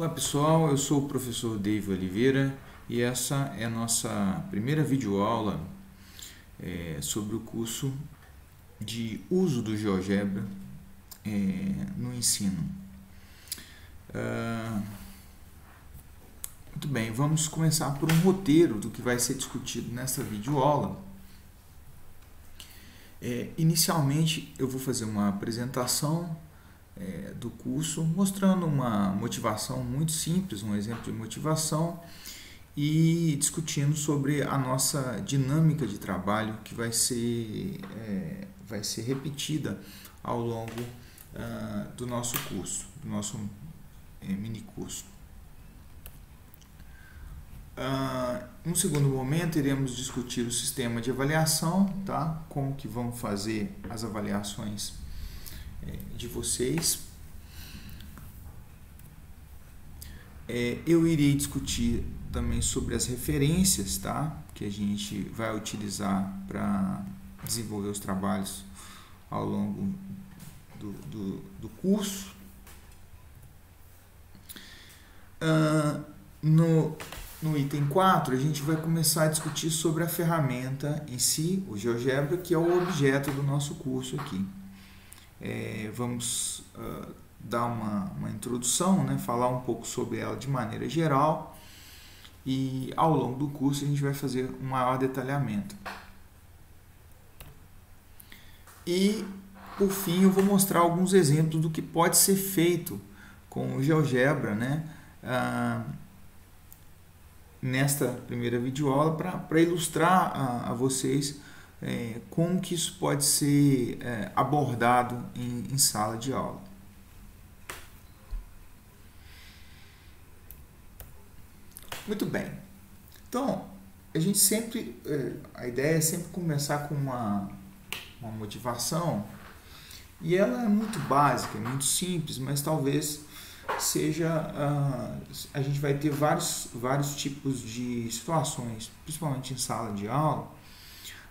Olá pessoal, eu sou o professor David Oliveira e essa é a nossa primeira videoaula sobre o curso de uso do GeoGebra no ensino. Muito bem, vamos começar por um roteiro do que vai ser discutido nessa videoaula. Inicialmente eu vou fazer uma apresentação do curso, mostrando uma motivação muito simples, um exemplo de motivação, e discutindo sobre a nossa dinâmica de trabalho que vai ser repetida ao longo do nosso curso, do nosso mini curso. Num segundo momento, iremos discutir o sistema de avaliação, tá? Como que vamos fazer as avaliações de vocês. Eu irei discutir também sobre as referências, tá? Que a gente vai utilizar para desenvolver os trabalhos ao longo do curso. No item 4, a gente vai começar a discutir sobre a ferramenta em si, o GeoGebra, que é o objeto do nosso curso aqui. Vamos dar uma introdução, né, falar um pouco sobre ela de maneira geral, e ao longo do curso a gente vai fazer um maior detalhamento. E, por fim, eu vou mostrar alguns exemplos do que pode ser feito com o GeoGebra, né, nesta primeira videoaula, para ilustrar a vocês como que isso pode ser abordado em sala de aula. Muito bem. Então, a ideia é sempre começar com uma motivação, e ela é muito básica, é muito simples, mas talvez seja a gente vai ter vários tipos de situações, principalmente em sala de aula,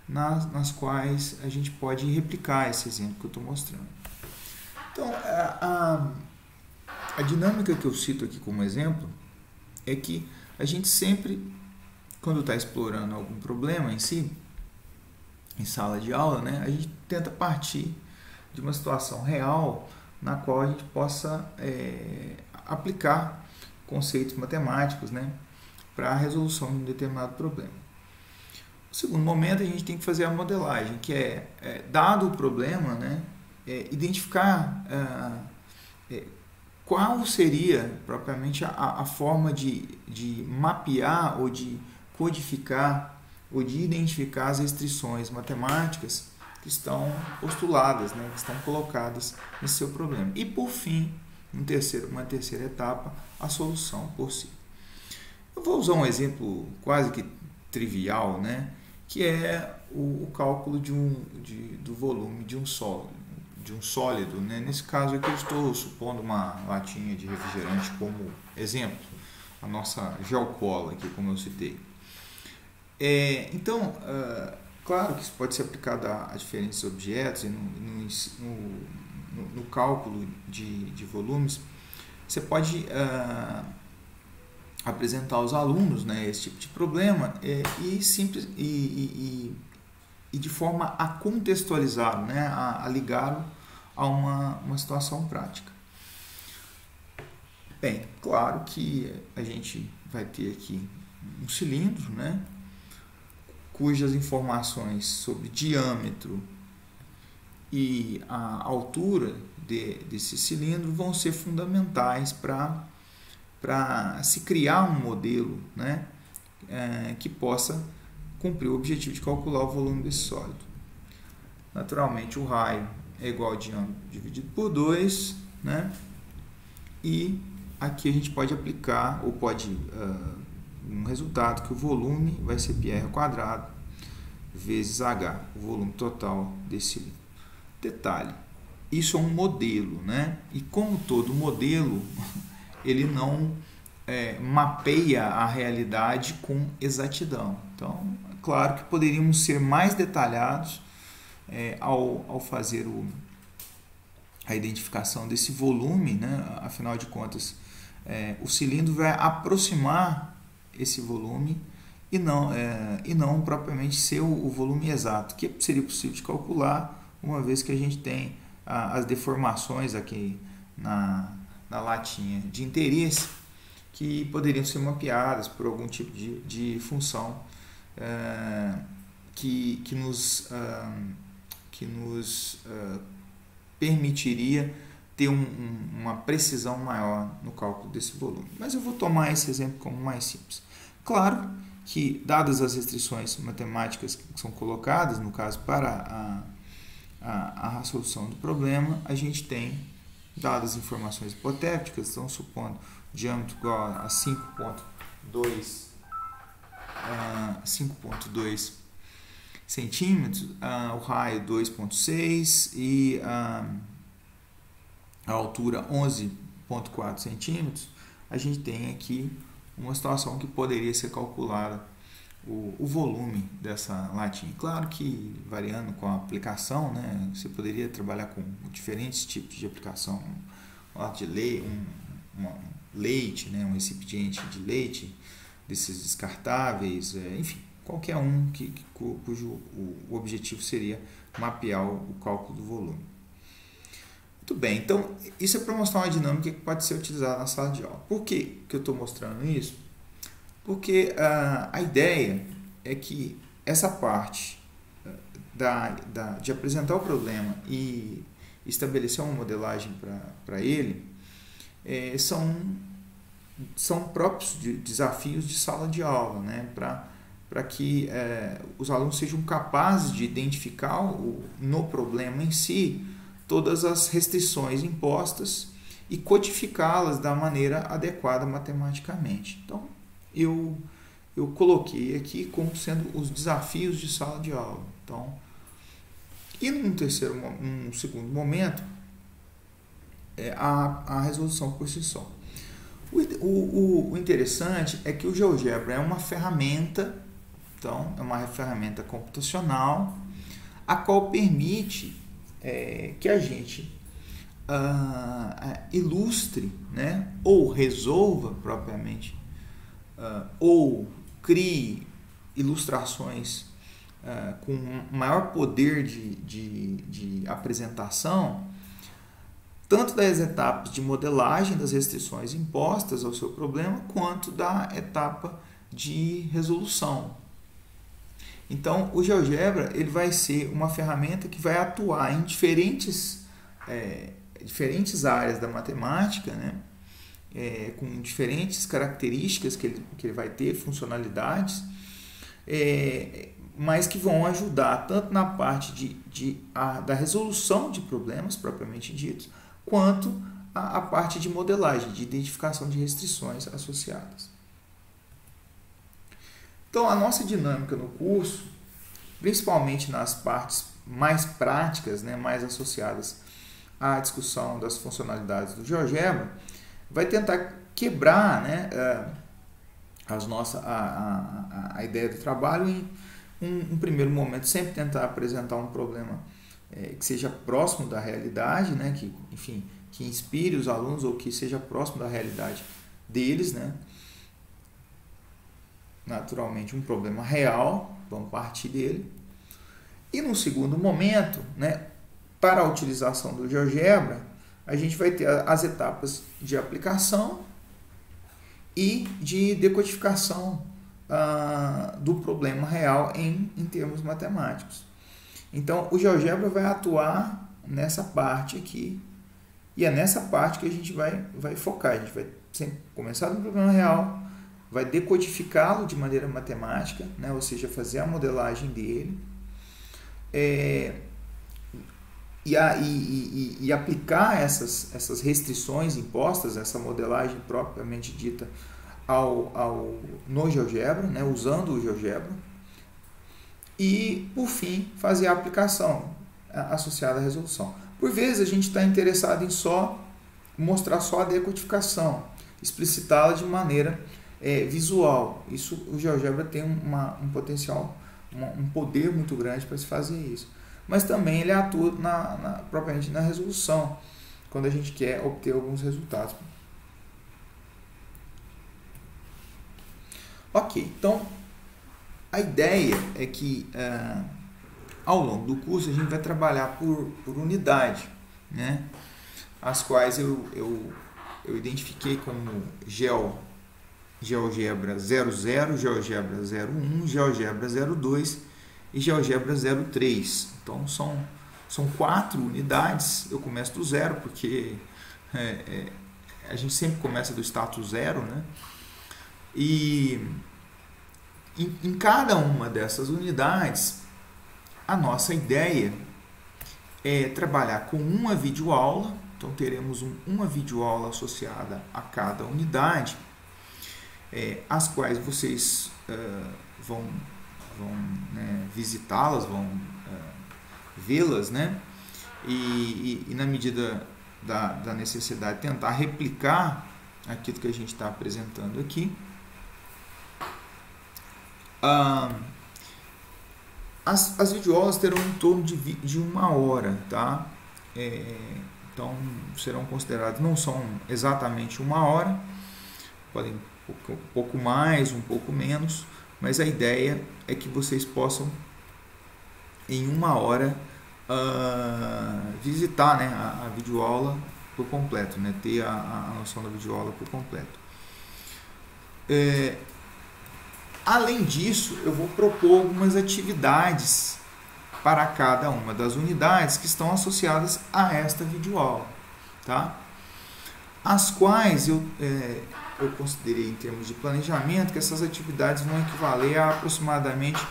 nas quais a gente pode replicar esse exemplo que eu estou mostrando. Então, a dinâmica que eu cito aqui como exemplo é que a gente sempre, quando está explorando algum problema em si, em sala de aula, né, a gente tenta partir de uma situação real na qual a gente possa aplicar conceitos matemáticos, né, para a resolução de um determinado problema. No segundo momento, a gente tem que fazer a modelagem, que dado o problema, né, identificar qual seria propriamente a forma de mapear ou de codificar ou de identificar as restrições matemáticas que estão postuladas, né, que estão colocadas nesse seu problema. E, por fim, uma terceira etapa, a solução por si. Eu vou usar um exemplo quase que trivial, né, que é o cálculo do volume de um sólido, né? Nesse caso aqui eu estou supondo uma latinha de refrigerante como exemplo, a nossa Gelcola aqui, como eu citei. Então, claro que isso pode ser aplicado a diferentes objetos e no cálculo de volumes. Você pode apresentar aos alunos, né, esse tipo de problema e de forma a contextualizá-lo, né, a ligá-lo a uma situação prática. Bem, claro que a gente vai ter aqui um cilindro, né, cujas informações sobre diâmetro e a altura desse cilindro vão ser fundamentais para se criar um modelo, né, que possa cumprir o objetivo de calcular o volume desse sólido. Naturalmente, o raio é igual ao diâmetro dividido por 2, né, e aqui a gente pode aplicar, ou pode um resultado que o volume vai ser πr ao quadrado vezes h, o volume total desse cilindro. Detalhe, isso é um modelo, né? E como todo modelo, ele não mapeia a realidade com exatidão. Então, claro que poderíamos ser mais detalhados ao fazer a identificação desse volume, né? Afinal de contas, o cilindro vai aproximar esse volume e não propriamente ser o volume exato, que seria possível de calcular, uma vez que a gente tem as deformações aqui na latinha de interesse, que poderiam ser mapeadas por algum tipo de função que nos permitiria ter uma precisão maior no cálculo desse volume. Mas eu vou tomar esse exemplo como mais simples. Claro que, dadas as restrições matemáticas que são colocadas, no caso para a solução do problema, a gente tem, dadas as informações hipotéticas, estão supondo diâmetro igual a 5.2 centímetros, o raio 2.6 e a altura 11.4 centímetros, a gente tem aqui uma situação que poderia ser calculada o volume dessa latinha. Claro que variando com a aplicação, né, você poderia trabalhar com diferentes tipos de aplicação, um leite, né, um recipiente de leite, desses descartáveis, enfim, qualquer um cujo o objetivo seria mapear o cálculo do volume. Muito bem, então isso é para mostrar uma dinâmica que pode ser utilizada na sala de aula. Por que eu estou mostrando isso? Porque a ideia é que essa parte de apresentar o problema e estabelecer uma modelagem para ele são próprios de desafios de sala de aula, né? Para que os alunos sejam capazes de identificar no problema em si todas as restrições impostas e codificá-las da maneira adequada matematicamente. Então, eu coloquei aqui como sendo os desafios de sala de aula. Então, e num segundo momento, a resolução por si só. O interessante é que o GeoGebra é uma ferramenta, então, é uma ferramenta computacional, a qual permite que a gente ilustre, né, ou resolva propriamente, ou crie ilustrações com maior poder de apresentação, tanto das etapas de modelagem das restrições impostas ao seu problema, quanto da etapa de resolução. Então, o GeoGebra ele vai ser uma ferramenta que vai atuar em diferentes áreas da matemática, né? Com diferentes características que ele vai ter, funcionalidades, mas que vão ajudar tanto na parte da resolução de problemas propriamente ditos, quanto a parte de modelagem, de identificação de restrições associadas. Então, a nossa dinâmica no curso, principalmente nas partes mais práticas, né, mais associadas à discussão das funcionalidades do GeoGebra, vai tentar quebrar, né, a ideia do trabalho em um primeiro momento, sempre tentar apresentar um problema que seja próximo da realidade, né, que inspire os alunos ou que seja próximo da realidade deles, né? Naturalmente um problema real, vamos partir dele. E no segundo momento, né, para a utilização do GeoGebra, a gente vai ter as etapas de aplicação e de decodificação do problema real em termos matemáticos. Então, o GeoGebra vai atuar nessa parte aqui, e é nessa parte que a gente vai focar. A gente vai sempre começar no problema real, vai decodificá-lo de maneira matemática, né? Ou seja, fazer a modelagem dele, e aplicar essas restrições impostas, essa modelagem propriamente dita no GeoGebra, né? Usando o GeoGebra, e, por fim, fazer a aplicação associada à resolução. Por vezes, a gente está interessado em mostrar só a decodificação, explicitá-la de maneira visual. Isso, o GeoGebra tem um potencial, um poder muito grande para se fazer isso. Mas também ele atua propriamente na resolução, quando a gente quer obter alguns resultados. Ok, então a ideia é que ao longo do curso a gente vai trabalhar por unidade, né? As quais eu identifiquei como GeoGebra 00, GeoGebra 01, GeoGebra 02 e GeoGebra 03. Então são 4 unidades. Eu começo do zero porque a gente sempre começa do status zero, né? E em cada uma dessas unidades, a nossa ideia é trabalhar com uma videoaula. Então teremos uma videoaula associada a cada unidade, as quais vocês vão né, visitá-las, vão vê-las, né? E na medida da necessidade tentar replicar aquilo que a gente está apresentando aqui. As videoaulas terão em torno de 1 hora, tá? Então serão consideradas, não são exatamente 1 hora, podem um pouco mais, um pouco menos, mas a ideia é que vocês possam em 1 hora visitar, né, a videoaula por completo, né, ter a noção da videoaula por completo. Além disso, eu vou propor algumas atividades para cada uma das unidades que estão associadas a esta videoaula, tá? As quais eu considerei em termos de planejamento que essas atividades vão equivaler a aproximadamente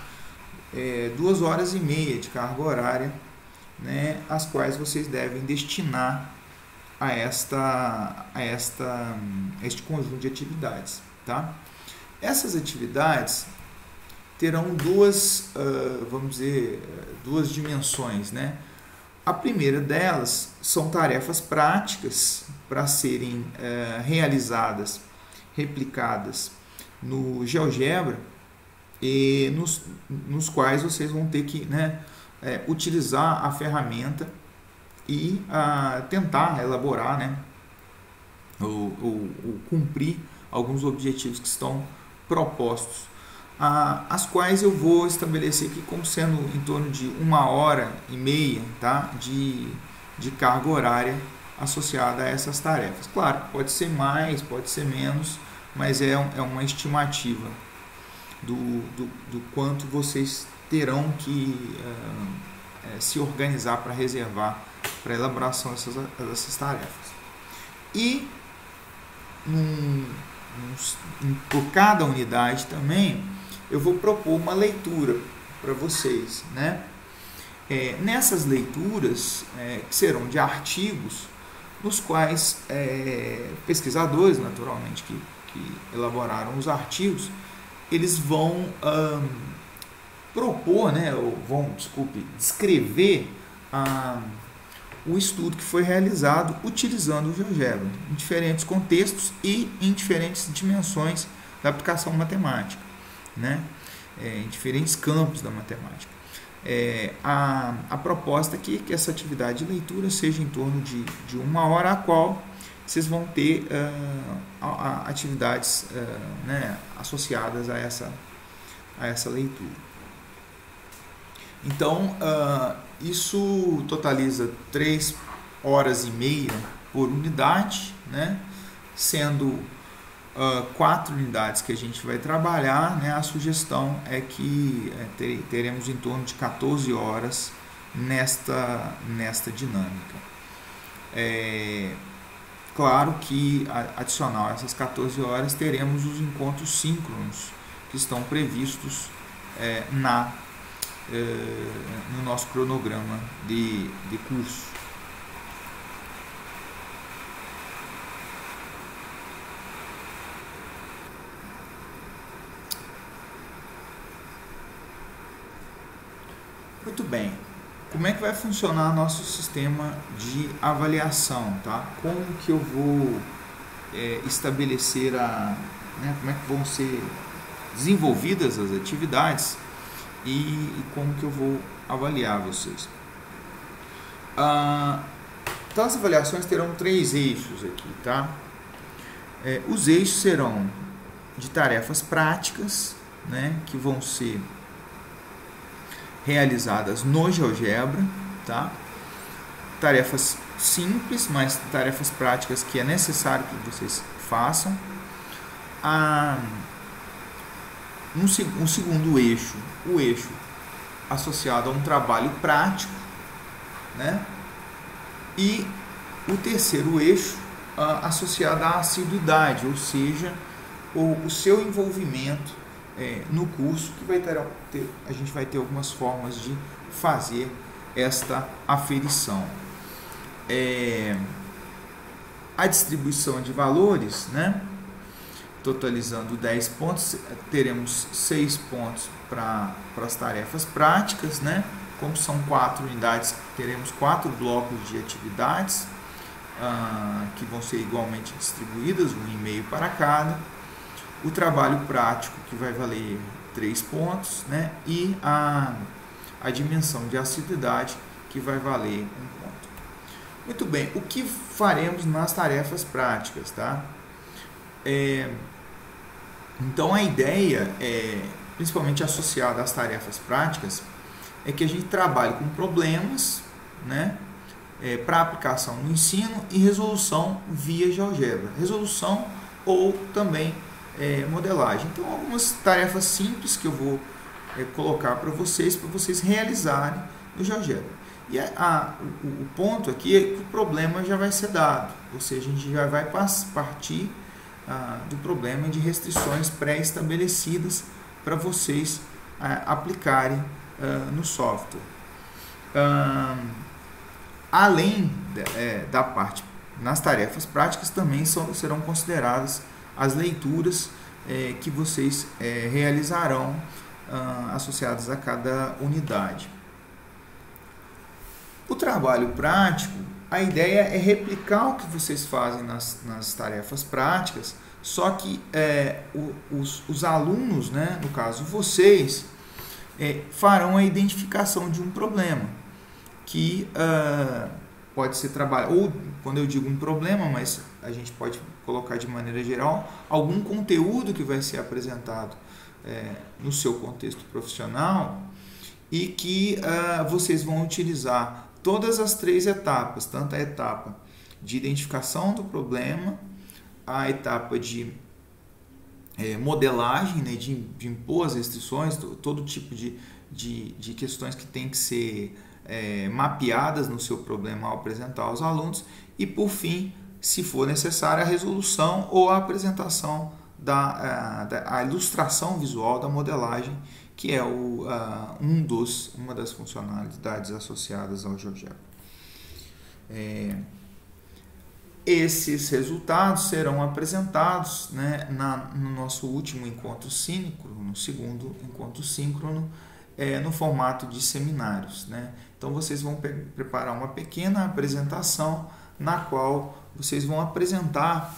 2 horas e meia de carga horária, né, as quais vocês devem destinar a este conjunto de atividades, tá? Essas atividades terão duas dimensões, né? A primeira delas são tarefas práticas para serem realizadas, replicadas no GeoGebra, e nos quais vocês vão ter que, né, utilizar a ferramenta e tentar elaborar, né, ou cumprir alguns objetivos que estão propostos, as quais eu vou estabelecer aqui como sendo em torno de 1 hora e meia, tá, de carga horária associada a essas tarefas. Claro, pode ser mais, pode ser menos, mas é uma estimativa do quanto vocês terão que se organizar para reservar para a elaboração dessas tarefas. E por cada unidade também eu vou propor uma leitura para vocês, né? Nessas leituras, que serão de artigos, nos quais pesquisadores, naturalmente, que elaboraram os artigos, eles vão propor, né, descrever o estudo que foi realizado utilizando o GeoGebra, em diferentes contextos e em diferentes dimensões da aplicação matemática, né? Em diferentes campos da matemática. A proposta aqui é que essa atividade de leitura seja em torno de 1 hora, a qual vocês vão ter atividades né, associadas a essa leitura. Então, isso totaliza 3 horas e meia por unidade, né? Sendo 4 unidades que a gente vai trabalhar, né? A sugestão é que teremos em torno de 14 horas nesta dinâmica. Claro que, adicional a essas 14 horas, teremos os encontros síncronos que estão previstos no nosso cronograma de curso. Muito bem. Como é que vai funcionar nosso sistema de avaliação, tá? Como que eu vou estabelecer como é que vão ser desenvolvidas as atividades e como que eu vou avaliar vocês? Então as avaliações terão 3 eixos aqui, tá? Os eixos serão de tarefas práticas, né, que vão ser realizadas no GeoGebra, tá? Tarefas simples, mas tarefas práticas que é necessário que vocês façam. Um segundo eixo, o eixo associado a um trabalho prático, né? E o terceiro eixo associado à assiduidade, ou seja, o seu envolvimento no curso, que a gente vai ter algumas formas de fazer esta aferição. A distribuição de valores, né? Totalizando 10 pontos, teremos 6 pontos para as tarefas práticas, né? Como são 4 unidades, teremos 4 blocos de atividades que vão ser igualmente distribuídas, 1,5 para cada. O trabalho prático, que vai valer 3 pontos, né? E a dimensão de assiduidade, que vai valer 1 ponto. Muito bem, o que faremos nas tarefas práticas, tá? Então a ideia, principalmente associada às tarefas práticas, é que a gente trabalhe com problemas, né, para aplicação no ensino e resolução via GeoGebra. Resolução ou também modelagem. Então algumas tarefas simples que eu vou colocar para vocês realizarem no GeoGebra. E o ponto aqui é que o problema já vai ser dado, ou seja, a gente já vai partir do problema de restrições pré-estabelecidas para vocês aplicarem no software. Além da parte nas tarefas práticas, também serão consideradas as leituras que vocês realizarão associadas a cada unidade. O trabalho prático, a ideia é replicar o que vocês fazem nas tarefas práticas, só que os alunos, né, no caso vocês, farão a identificação de um problema, que pode ser trabalhado, ou quando eu digo um problema, mas a gente pode colocar de maneira geral, algum conteúdo que vai ser apresentado no seu contexto profissional e que vocês vão utilizar todas as 3 etapas, tanto a etapa de identificação do problema, a etapa de modelagem, né, de impor as restrições, todo tipo de questões que tem que ser mapeadas no seu problema ao apresentar aos alunos, e por fim, se for necessário, a resolução ou a apresentação a ilustração visual da modelagem, que é uma das funcionalidades associadas ao GeoGebra. Esses resultados serão apresentados, né, no nosso último encontro síncrono, no segundo encontro síncrono, no formato de seminários, né? Então vocês vão preparar uma pequena apresentação na qual vocês vão apresentar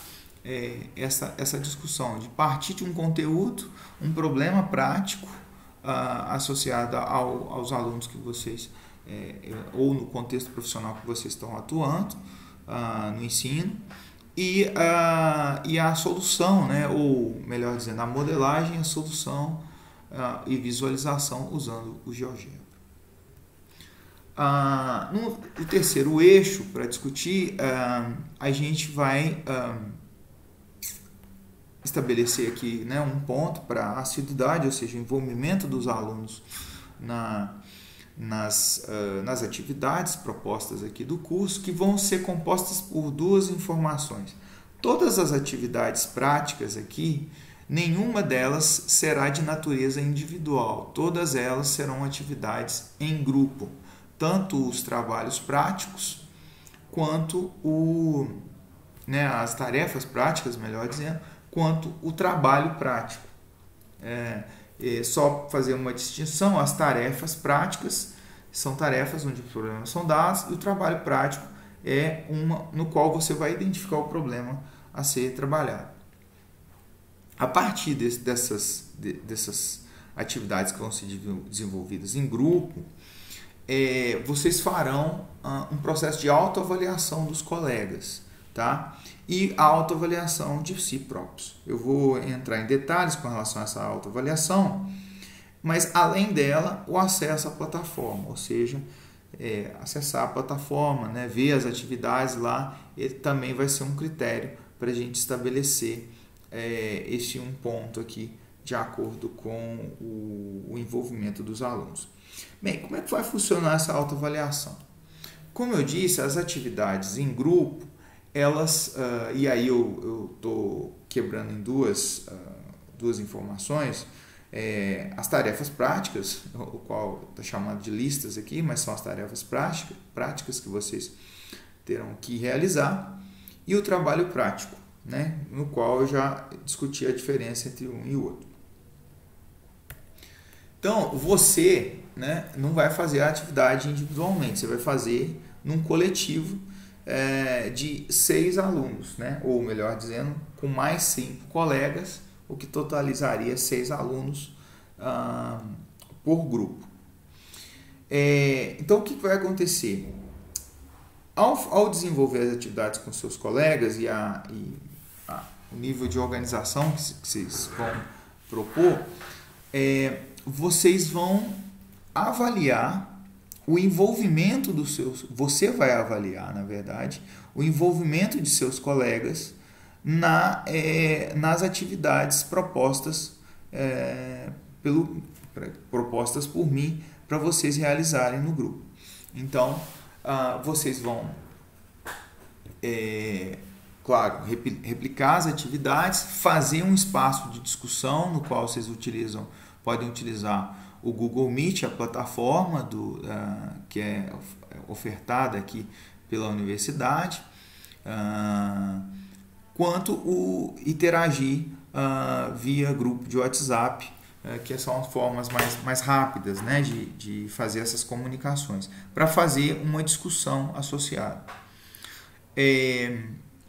essa discussão de partir de um conteúdo, um problema prático associado aos alunos que vocês, ou no contexto profissional que vocês estão atuando no ensino, e a solução, né, ou melhor dizendo, a modelagem, a solução e visualização usando o GeoGebra. No terceiro eixo, para discutir, a gente vai estabelecer aqui, né, um ponto para assiduidade, ou seja, o envolvimento dos alunos nas atividades propostas aqui do curso, que vão ser compostas por 2 informações. Todas as atividades práticas aqui, nenhuma delas será de natureza individual, todas elas serão atividades em grupo, tanto os trabalhos práticos quanto as tarefas práticas, melhor dizendo, quanto o trabalho prático. Só fazer uma distinção: as tarefas práticas são tarefas onde os problemas são dados, e o trabalho prático é uma no qual você vai identificar o problema a ser trabalhado. A partir dessas atividades que vão ser desenvolvidas em grupo, vocês farão um processo de autoavaliação dos colegas, tá? E a autoavaliação de si próprios. Eu vou entrar em detalhes com relação a essa autoavaliação, mas além dela, o acesso à plataforma, ou seja, acessar a plataforma, né, ver as atividades lá, ele também vai ser um critério para a gente estabelecer este um ponto aqui de acordo com o envolvimento dos alunos. Bem, como é que vai funcionar essa autoavaliação? Como eu disse, as atividades em grupo, elas, e aí eu estou quebrando em duas informações, as tarefas práticas, o qual está chamado de listas aqui, mas são as tarefas práticas que vocês terão que realizar, e o trabalho prático, né, no qual eu já discuti a diferença entre um e o outro. Então, você, né, não vai fazer a atividade individualmente, você vai fazer num coletivo de 6 alunos, né, ou melhor dizendo, com mais 5 colegas, o que totalizaria 6 alunos por grupo. Então, o que vai acontecer? Ao desenvolver as atividades com seus colegas e o nível de organização que vocês vão propor, vocês vão avaliar o envolvimento dos seus... Você vai avaliar, na verdade, o envolvimento de seus colegas nas atividades propostas por mim para vocês realizarem no grupo. Então, vocês vão, claro, replicar as atividades, fazer um espaço de discussão no qual vocês podem utilizar o Google Meet, a plataforma que é ofertada aqui pela universidade, quanto o interagir via grupo de WhatsApp, que são as formas mais rápidas, né, de fazer essas comunicações, para fazer uma discussão associada.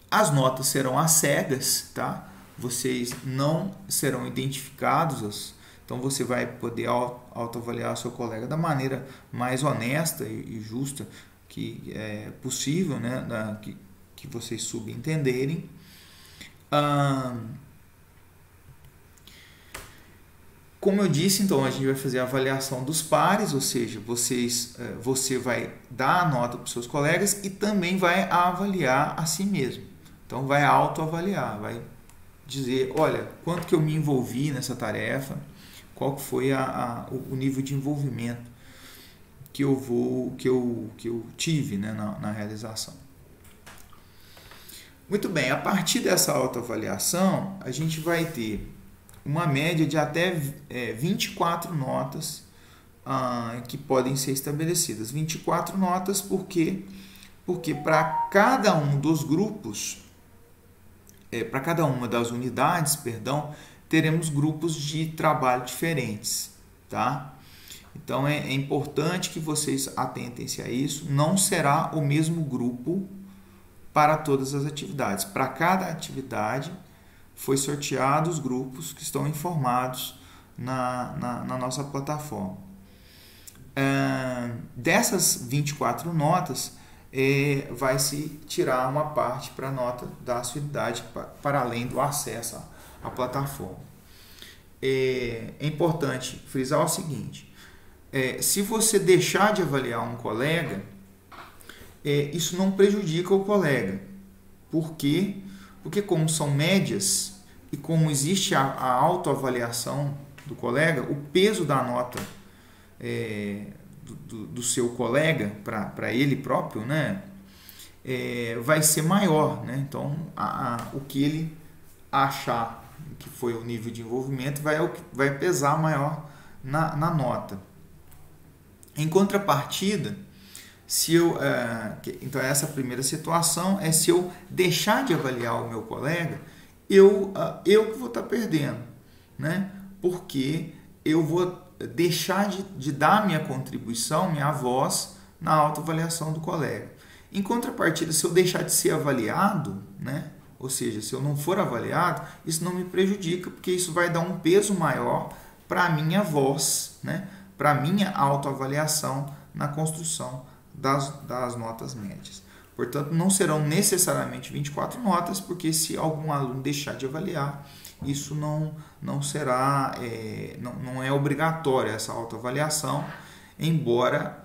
As notas serão às cegas, tá? Vocês não serão identificados, então você vai poder autoavaliar o seu colega da maneira mais honesta e justa que é possível, né, que vocês subentenderem. Como eu disse, então, a gente vai fazer a avaliação dos pares, ou seja, você vai dar a nota para os seus colegas e também vai avaliar a si mesmo. Então, vai autoavaliar, vai dizer, olha, quanto que eu me envolvi nessa tarefa, qual que foi o nível de envolvimento que eu tive, né, na realização. Muito bem, a partir dessa autoavaliação, a gente vai ter uma média de até 24 notas que podem ser estabelecidas. 24 notas porque para cada um dos grupos, para cada uma das unidades, teremos grupos de trabalho diferentes, tá? Então é importante que vocês atentem-se a isso. Não será o mesmo grupo para todas as atividades. Para cada atividade foi sorteado os grupos que estão informados na nossa plataforma. Dessas 24 notas, vai se tirar uma parte para a nota da sua unidade, para além do acesso à plataforma. É importante frisar o seguinte, se você deixar de avaliar um colega, isso não prejudica o colega. Por quê? Porque como são médias e como existe a autoavaliação do colega, o peso da nota do seu colega para ele próprio, né, vai ser maior, né? Então, o que ele achar que foi o nível de envolvimento vai pesar maior na nota. Em contrapartida, então essa primeira situação se eu deixar de avaliar o meu colega, eu que vou estar perdendo, né? Porque eu vou deixar de dar minha contribuição, minha voz na autoavaliação do colega. Em contrapartida, se eu deixar de ser avaliado, né? Ou seja, se eu não for avaliado, isso não me prejudica, porque isso vai dar um peso maior para a minha voz, né? Para a minha autoavaliação na construção das notas médias. Portanto, não serão necessariamente 24 notas, porque se algum aluno deixar de avaliar, isso não será, não é obrigatória essa autoavaliação, embora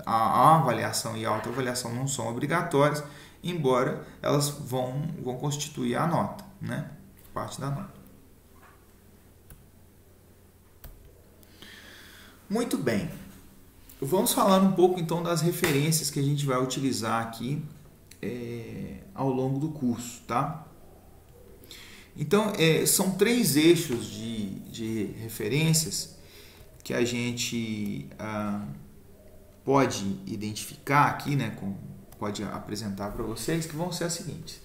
a avaliação e a autoavaliação não são obrigatórias, embora elas vão constituir a nota, né? Parte da nota. Muito bem. Vamos falar um pouco então das referências que a gente vai utilizar aqui ao longo do curso, tá? Então, são 3 eixos de referências que a gente pode identificar aqui, né, pode apresentar para vocês, que vão ser as seguintes.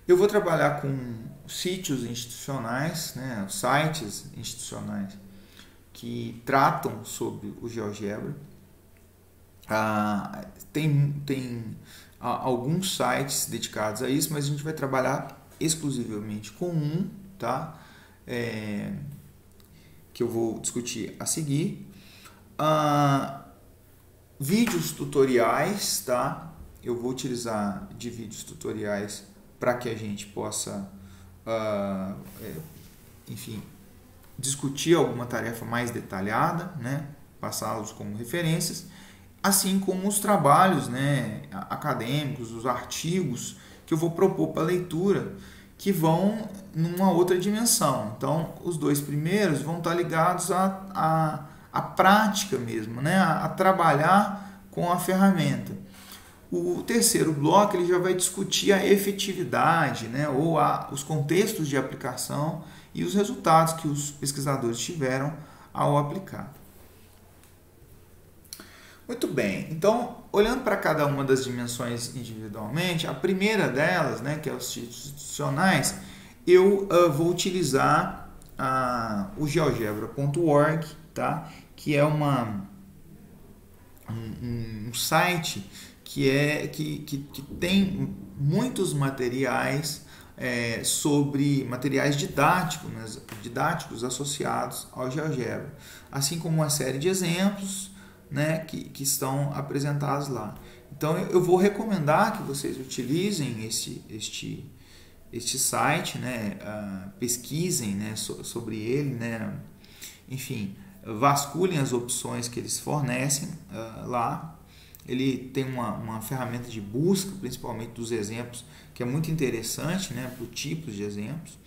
Eu vou trabalhar com sítios institucionais, né, sites institucionais que tratam sobre o GeoGebra. Tem alguns sites dedicados a isso, mas a gente vai trabalhar exclusivamente com um, tá? Que eu vou discutir a seguir. Vídeos tutoriais, tá? Eu vou utilizar de vídeos tutoriais para que a gente possa, enfim, discutir alguma tarefa mais detalhada, né? Passá-los como referências, assim como os trabalhos, né, acadêmicos, os artigos que eu vou propor para leitura, que vão numa outra dimensão. Então, os 2 primeiros vão estar ligados à prática mesmo, né? A trabalhar com a ferramenta. O terceiro bloco ele já vai discutir a efetividade, né? Ou os contextos de aplicação e os resultados que os pesquisadores tiveram ao aplicar. Muito bem, então, olhando para cada uma das dimensões individualmente, a primeira delas, né, que é os sítios institucionais, eu vou utilizar o geogebra.org, tá? Que é um site que tem muitos materiais sobre materiais didáticos associados ao GeoGebra, assim como uma série de exemplos, né, que estão apresentados lá. Então eu vou recomendar que vocês utilizem este site, né, pesquisem, né, sobre ele, né, enfim, vasculhem as opções que eles fornecem lá. Ele tem uma ferramenta de busca, principalmente dos exemplos, que é muito interessante, né, por tipos de exemplos.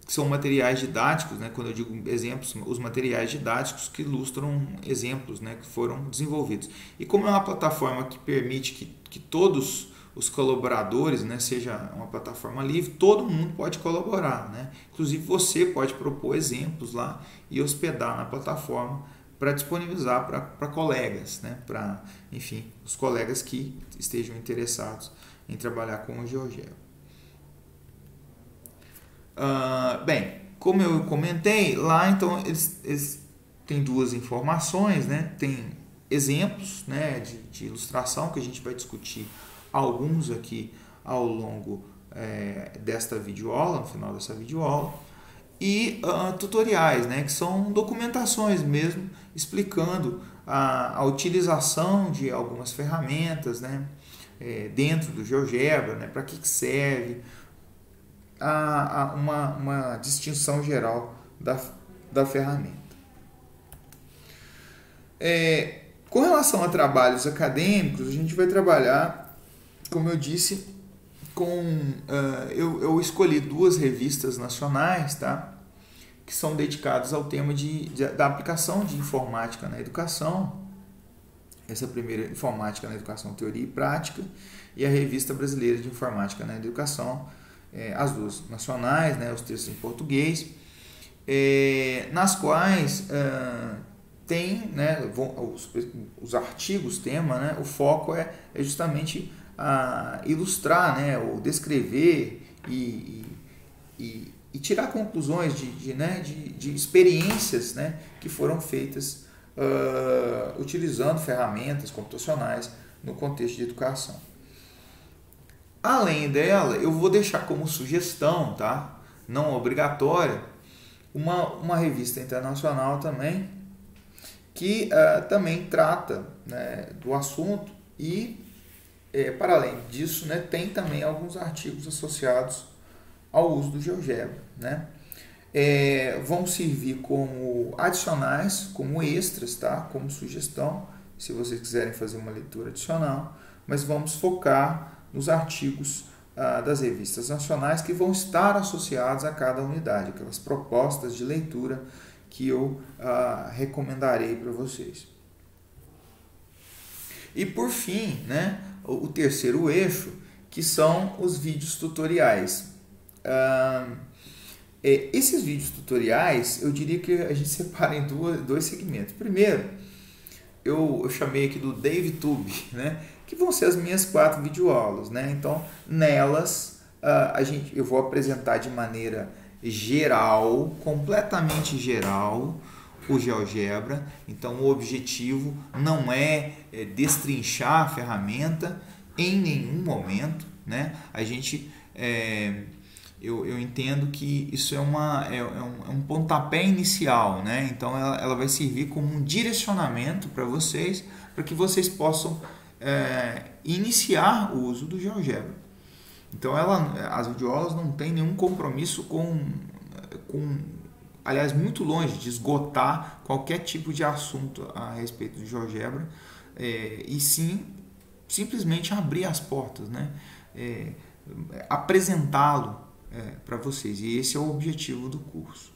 Que são materiais didáticos, né? Quando eu digo exemplos, os materiais didáticos que ilustram exemplos, né, que foram desenvolvidos. E como é uma plataforma que permite que todos os colaboradores, né, seja uma plataforma livre, todo mundo pode colaborar, né? Inclusive você pode propor exemplos lá e hospedar na plataforma para disponibilizar para colegas, né? Para, enfim, os colegas que estejam interessados em trabalhar com o GeoGebra. Bem, como eu comentei, lá então eles têm 2 informações, né? Tem exemplos, né, de ilustração que a gente vai discutir alguns aqui ao longo desta videoaula, no final dessa videoaula, e tutoriais, né, que são documentações mesmo explicando a utilização de algumas ferramentas, né, dentro do GeoGebra, né, para que serve, uma distinção geral da ferramenta. Com relação a trabalhos acadêmicos, a gente vai trabalhar, como eu disse, eu escolhi 2 revistas nacionais, tá? Que são dedicadas ao tema da aplicação de informática na educação. Essa primeira, Informática na Educação, Teoria e Prática, e a Revista Brasileira de Informática na Educação, as 2 nacionais, né, os textos em português, nas quais tem, né, os artigos, tema, né, o foco é justamente ilustrar, né, ou descrever e tirar conclusões de experiências, né, que foram feitas utilizando ferramentas computacionais no contexto de educação. Além dela, eu vou deixar como sugestão, tá? Não obrigatória, uma revista internacional também, que também trata, né, do assunto e, para além disso, né, tem também alguns artigos associados ao uso do GeoGebra, né? Vão servir como adicionais, como extras, tá? Como sugestão, se vocês quiserem fazer uma leitura adicional, mas vamos focar nos artigos das revistas nacionais que vão estar associados a cada unidade, aquelas propostas de leitura que eu recomendarei para vocês. E por fim, né, o terceiro eixo, que são os vídeos tutoriais. Esses vídeos tutoriais, eu diria que a gente separa em dois segmentos. Primeiro, eu chamei aqui do DaveTube, né, que vão ser as minhas 4 videoaulas, né? Então, nelas, eu vou apresentar de maneira geral, completamente geral, o GeoGebra. Então, o objetivo não é destrinchar a ferramenta em nenhum momento, né? Eu entendo que isso é um pontapé inicial, né? Então ela vai servir como um direcionamento para vocês, para que vocês possam iniciar o uso do GeoGebra. Então as videoaulas não têm nenhum compromisso aliás, muito longe de esgotar qualquer tipo de assunto a respeito do GeoGebra, e sim simplesmente abrir as portas, né? Apresentá-lo para vocês, e esse é o objetivo do curso.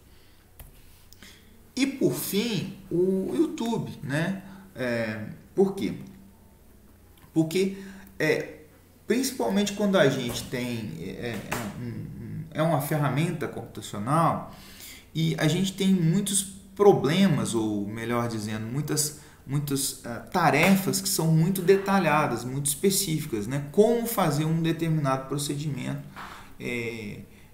E por fim, o YouTube, né? Por quê? Porque principalmente quando a gente tem uma ferramenta computacional e a gente tem muitos problemas, ou melhor dizendo, muitas tarefas que são muito detalhadas, muito específicas, né? Como fazer um determinado procedimento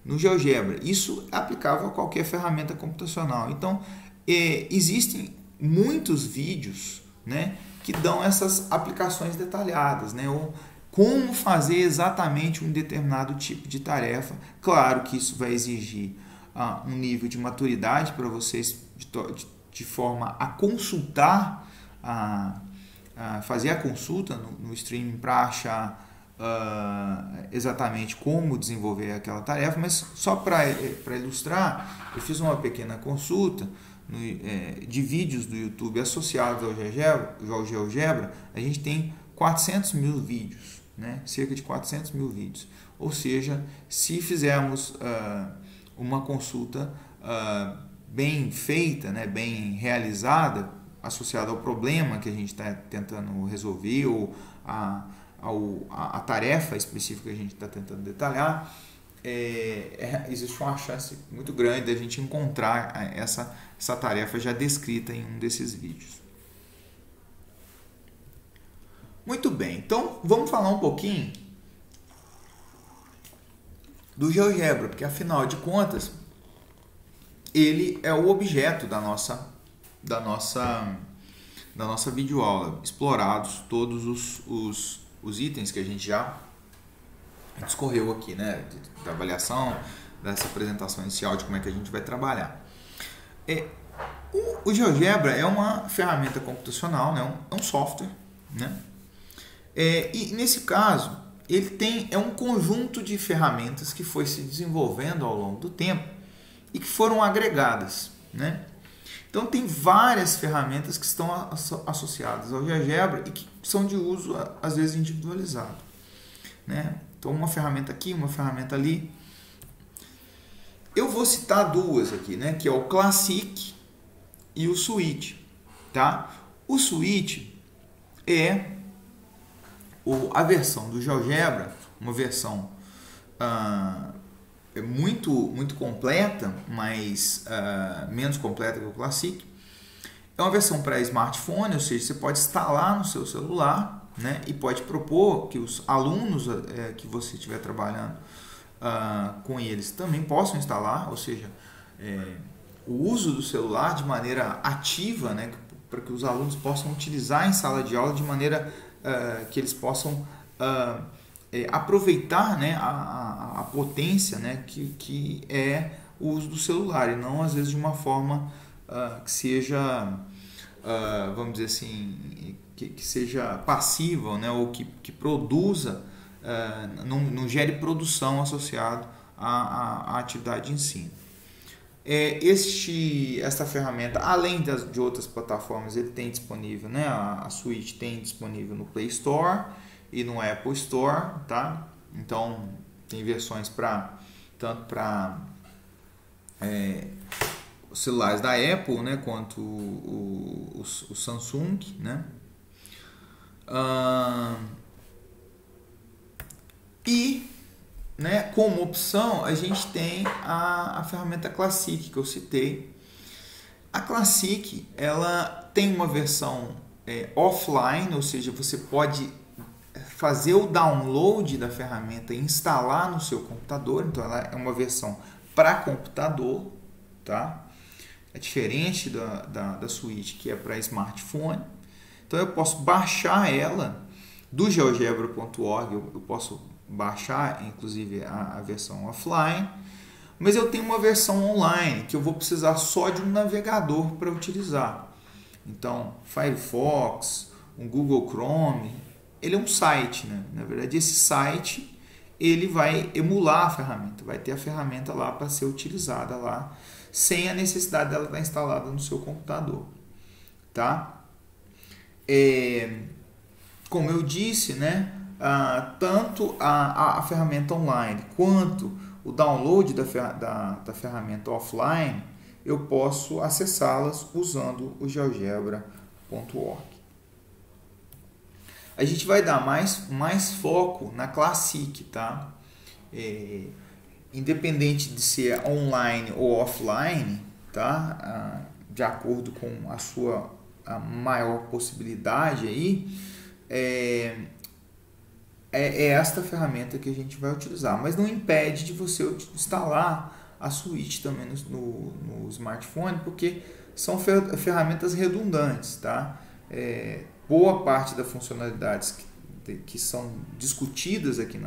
no GeoGebra. Isso é aplicável a qualquer ferramenta computacional. Então, existem muitos vídeos, né, que dão essas aplicações detalhadas, né, ou como fazer exatamente um determinado tipo de tarefa. Claro que isso vai exigir um nível de maturidade para vocês, de forma a consultar, fazer a consulta no streaming para achar exatamente como desenvolver aquela tarefa. Mas só para ilustrar, eu fiz uma pequena consulta de vídeos do YouTube associados ao GeoGebra. A gente tem 400 mil vídeos, né? Cerca de 400 mil vídeos. Ou seja, se fizermos uma consulta bem feita, né, bem realizada, associada ao problema que a gente está tentando resolver, ou a tarefa específica que a gente está tentando detalhar, existe uma chance muito grande de a gente encontrar essa tarefa já descrita em um desses vídeos. Muito bem, então vamos falar um pouquinho do GeoGebra, porque afinal de contas ele é o objeto da nossa videoaula, explorados todos os itens que a gente já discorreu aqui, né, da avaliação, dessa apresentação inicial de como é que a gente vai trabalhar. O GeoGebra é uma ferramenta computacional, né, é um software, né, e nesse caso ele é um conjunto de ferramentas que foi se desenvolvendo ao longo do tempo e que foram agregadas, né? Então tem várias ferramentas que estão associadas ao GeoGebra e que são de uso às vezes individualizado, né? Então uma ferramenta aqui, uma ferramenta ali. Eu vou citar duas aqui, né? Que é o Classic e o Suite, tá? O Suite é a versão do GeoGebra, uma versão muito completa, mas menos completa que o Classic. É uma versão para smartphone, ou seja, você pode instalar no seu celular, né, e pode propor que os alunos que você estiver trabalhando com eles também possam instalar, ou seja, o uso do celular de maneira ativa, né, para que os alunos possam utilizar em sala de aula de maneira que eles possam aproveitar, né, a potência, né, que é o uso do celular, e não às vezes de uma forma que seja vamos dizer assim, que seja passiva, né, ou que produza, não gere produção associado à atividade de ensino. Esta ferramenta, além de outras plataformas, ele tem disponível, né, a Suite tem disponível no Play Store e no Apple Store, tá? Então tem versões tanto para os celulares da Apple, né, quanto o Samsung, né? E, né, como opção a gente tem a ferramenta Classic que eu citei. A Classic, ela tem uma versão offline, ou seja, você pode fazer o download da ferramenta e instalar no seu computador. Então ela é uma versão para computador, tá? É diferente da Suite, que é para smartphone. Então eu posso baixar ela do geogebra.org, eu posso baixar inclusive a versão offline, mas eu tenho uma versão online que eu vou precisar só de um navegador para utilizar. Então Firefox, um Google Chrome, ele é um site, né? Na verdade esse site ele vai emular a ferramenta, vai ter a ferramenta lá para ser utilizada lá, sem a necessidade dela estar instalada no seu computador, tá? Como eu disse, né, tanto a ferramenta online quanto o download da ferramenta offline, eu posso acessá-las usando o geogebra.org. A gente vai dar mais foco na Classic, tá? Independente de ser online ou offline, tá? De acordo com a maior possibilidade aí, é esta ferramenta que a gente vai utilizar, mas não impede de você instalar a Suite também no smartphone, porque são ferramentas redundantes, tá? Boa parte das funcionalidades que são discutidas aqui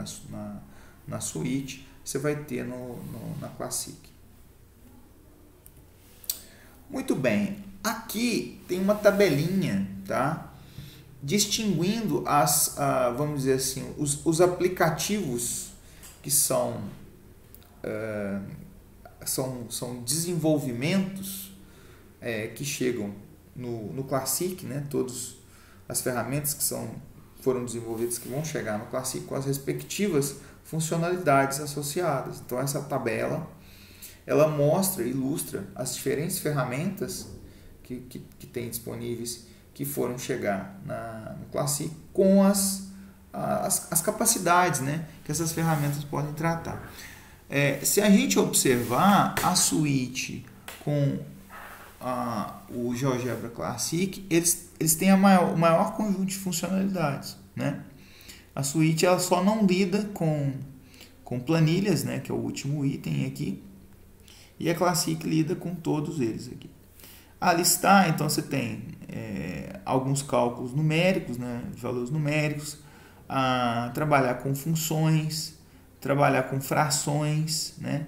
na Suite você vai ter na Classic. Muito bem, aqui tem uma tabelinha, tá? Distinguindo vamos dizer assim, os aplicativos que são desenvolvimentos que chegam no Classic, né? Todas as ferramentas que foram desenvolvidas que vão chegar no Classic com as respectivas funcionalidades associadas. Então essa tabela ela mostra, ilustra as diferentes ferramentas que tem disponíveis que foram chegar no Classic com as capacidades, né, que essas ferramentas podem tratar. Se a gente observar a Suite com o GeoGebra Classic, eles têm o maior conjunto de funcionalidades, né? A Suite ela só não lida com planilhas, né, que é o último item aqui, e a Classic lida com todos eles aqui. A listar, então você tem alguns cálculos numéricos, né, de valores numéricos, trabalhar com funções, trabalhar com frações, né,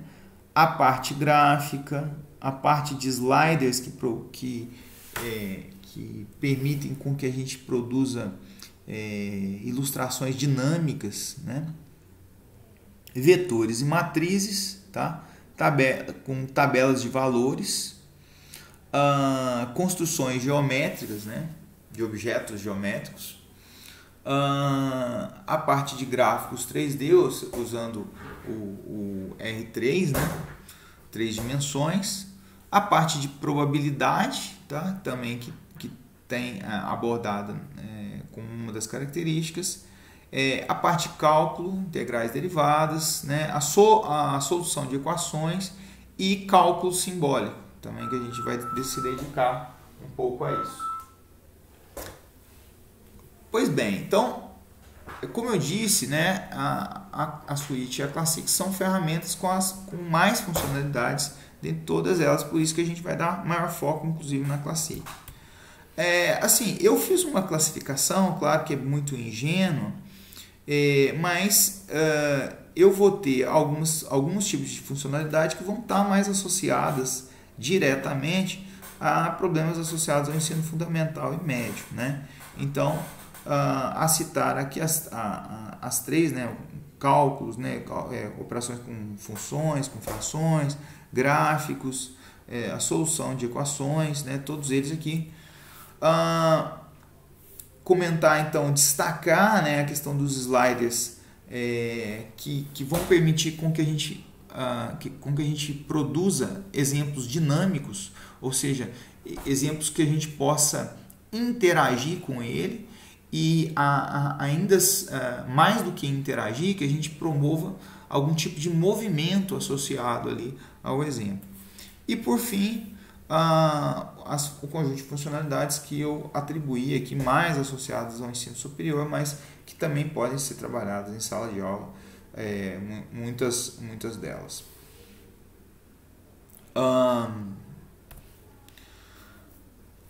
a parte gráfica, a parte de sliders que permitem com que a gente produza ilustrações dinâmicas, né, vetores e matrizes, tá, com tabelas de valores, construções geométricas, né, de objetos geométricos, a parte de gráficos 3D usando o R3, né, 3 dimensões, a parte de probabilidade, tá, também que tem abordada como uma das características, a parte de cálculo, integrais derivadas, né, a solução de equações e cálculo simbólico, também que a gente vai se dedicar um pouco a isso. Pois bem, então, como eu disse, né, a Suite e a Classic são ferramentas com mais funcionalidades dentre todas elas, por isso que a gente vai dar maior foco, inclusive, na Classic. Assim, eu fiz uma classificação, claro que é muito ingênua, mas eu vou ter alguns tipos de funcionalidade que vão estar mais associadas diretamente a problemas associados ao ensino fundamental e médio, né? Então, a citar aqui as três, né? Cálculos, né? Operações com funções, com frações, gráficos, a solução de equações, né? Todos eles aqui. Comentar, então, destacar, né, a questão dos sliders que vão permitir com que a gente produza exemplos dinâmicos, ou seja, exemplos que a gente possa interagir com ele e ainda mais do que interagir, que a gente promova algum tipo de movimento associado ali ao exemplo. E por fim, o conjunto de funcionalidades que eu atribuí aqui mais associadas ao ensino superior, mas que também podem ser trabalhadas em sala de aula, muitas delas.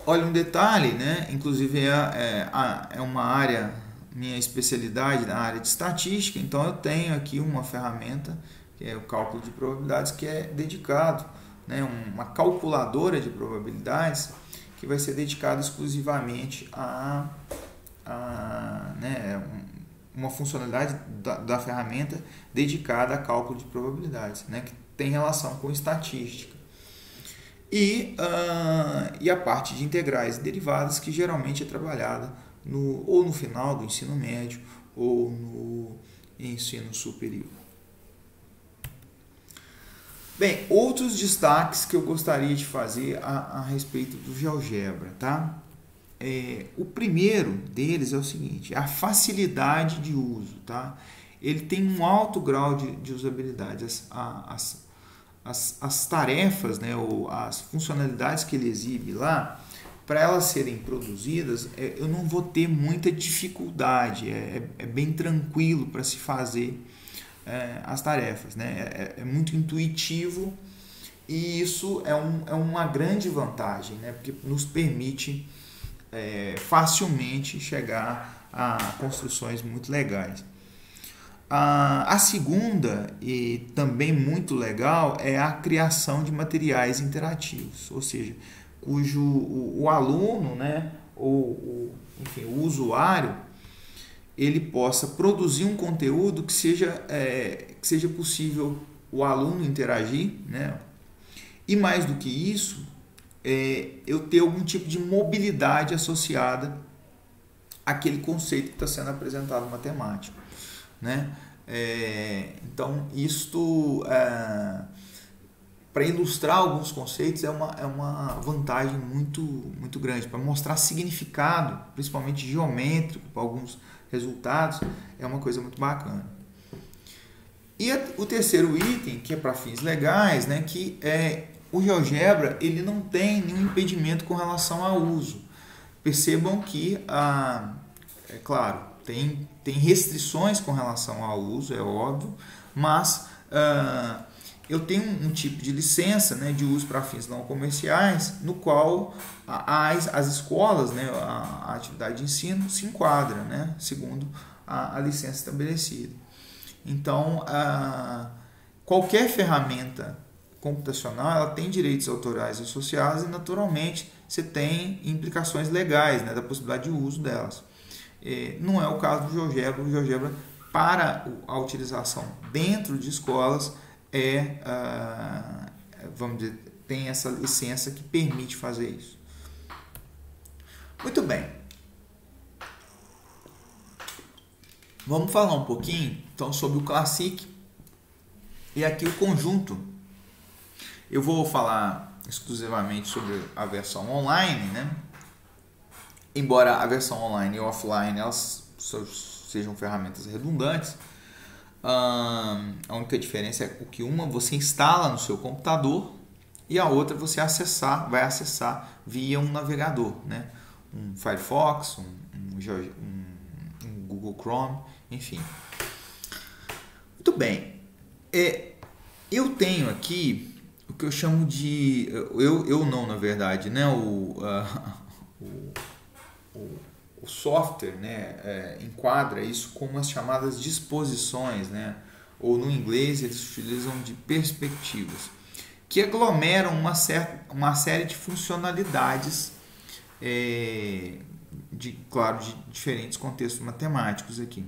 Olha, um detalhe, né? Inclusive é uma área, minha especialidade na área de estatística, então eu tenho aqui uma ferramenta, que é o cálculo de probabilidades, que é dedicado, né, uma calculadora de probabilidades que vai ser dedicada exclusivamente né, uma funcionalidade da ferramenta dedicada a cálculo de probabilidades, né, que tem relação com estatística. E a parte de integrais e derivadas, que geralmente é trabalhada ou no final do ensino médio ou no ensino superior. Bem, outros destaques que eu gostaria de fazer a respeito do GeoGebra, tá? O primeiro deles é o seguinte, a facilidade de uso, tá? Ele tem um alto grau de usabilidade. As tarefas, né, ou as funcionalidades que ele exibe lá, para elas serem produzidas, eu não vou ter muita dificuldade, é bem tranquilo para se fazer as tarefas, né? É muito intuitivo e isso é uma grande vantagem, né? Porque nos permite facilmente chegar a construções muito legais. A segunda, e também muito legal, é a criação de materiais interativos, ou seja, cujo o aluno, né, enfim, o usuário, ele possa produzir um conteúdo que seja possível o aluno interagir, né? E mais do que isso, eu ter algum tipo de mobilidade associada àquele conceito que está sendo apresentado matemático, né? Então, isto, para ilustrar alguns conceitos, é uma vantagem muito grande, para mostrar significado, principalmente geométrico, para alguns resultados, é uma coisa muito bacana. E o terceiro item, que é para fins legais, né, que o GeoGebra, ele não tem nenhum impedimento com relação ao uso. Percebam que, é claro, tem restrições com relação ao uso, é óbvio, mas eu tenho um tipo de licença, né, de uso para fins não comerciais, no qual as escolas, né, a atividade de ensino se enquadra, né, segundo a licença estabelecida. Então, qualquer ferramenta computacional, ela tem direitos autorais associados e, naturalmente, você tem implicações legais, né, da possibilidade de uso delas. Não é o caso do GeoGebra. O GeoGebra, para a utilização dentro de escolas, vamos dizer, tem essa licença que permite fazer isso. Muito bem. Vamos falar um pouquinho então sobre o Classic e aqui o conjunto. Eu vou falar exclusivamente sobre a versão online, né? Embora a versão online e offline elas sejam ferramentas redundantes, a única diferença é que uma você instala no seu computador e a outra você vai acessar via um navegador, né? Um Firefox, um Google Chrome, enfim. Muito bem. Eu tenho aqui o que eu chamo de... Eu não, na verdade, né? O software, né, enquadra isso como as chamadas disposições, né, ou no inglês eles utilizam de perspectivas. que aglomeram uma série de funcionalidades, claro, de diferentes contextos matemáticos aqui,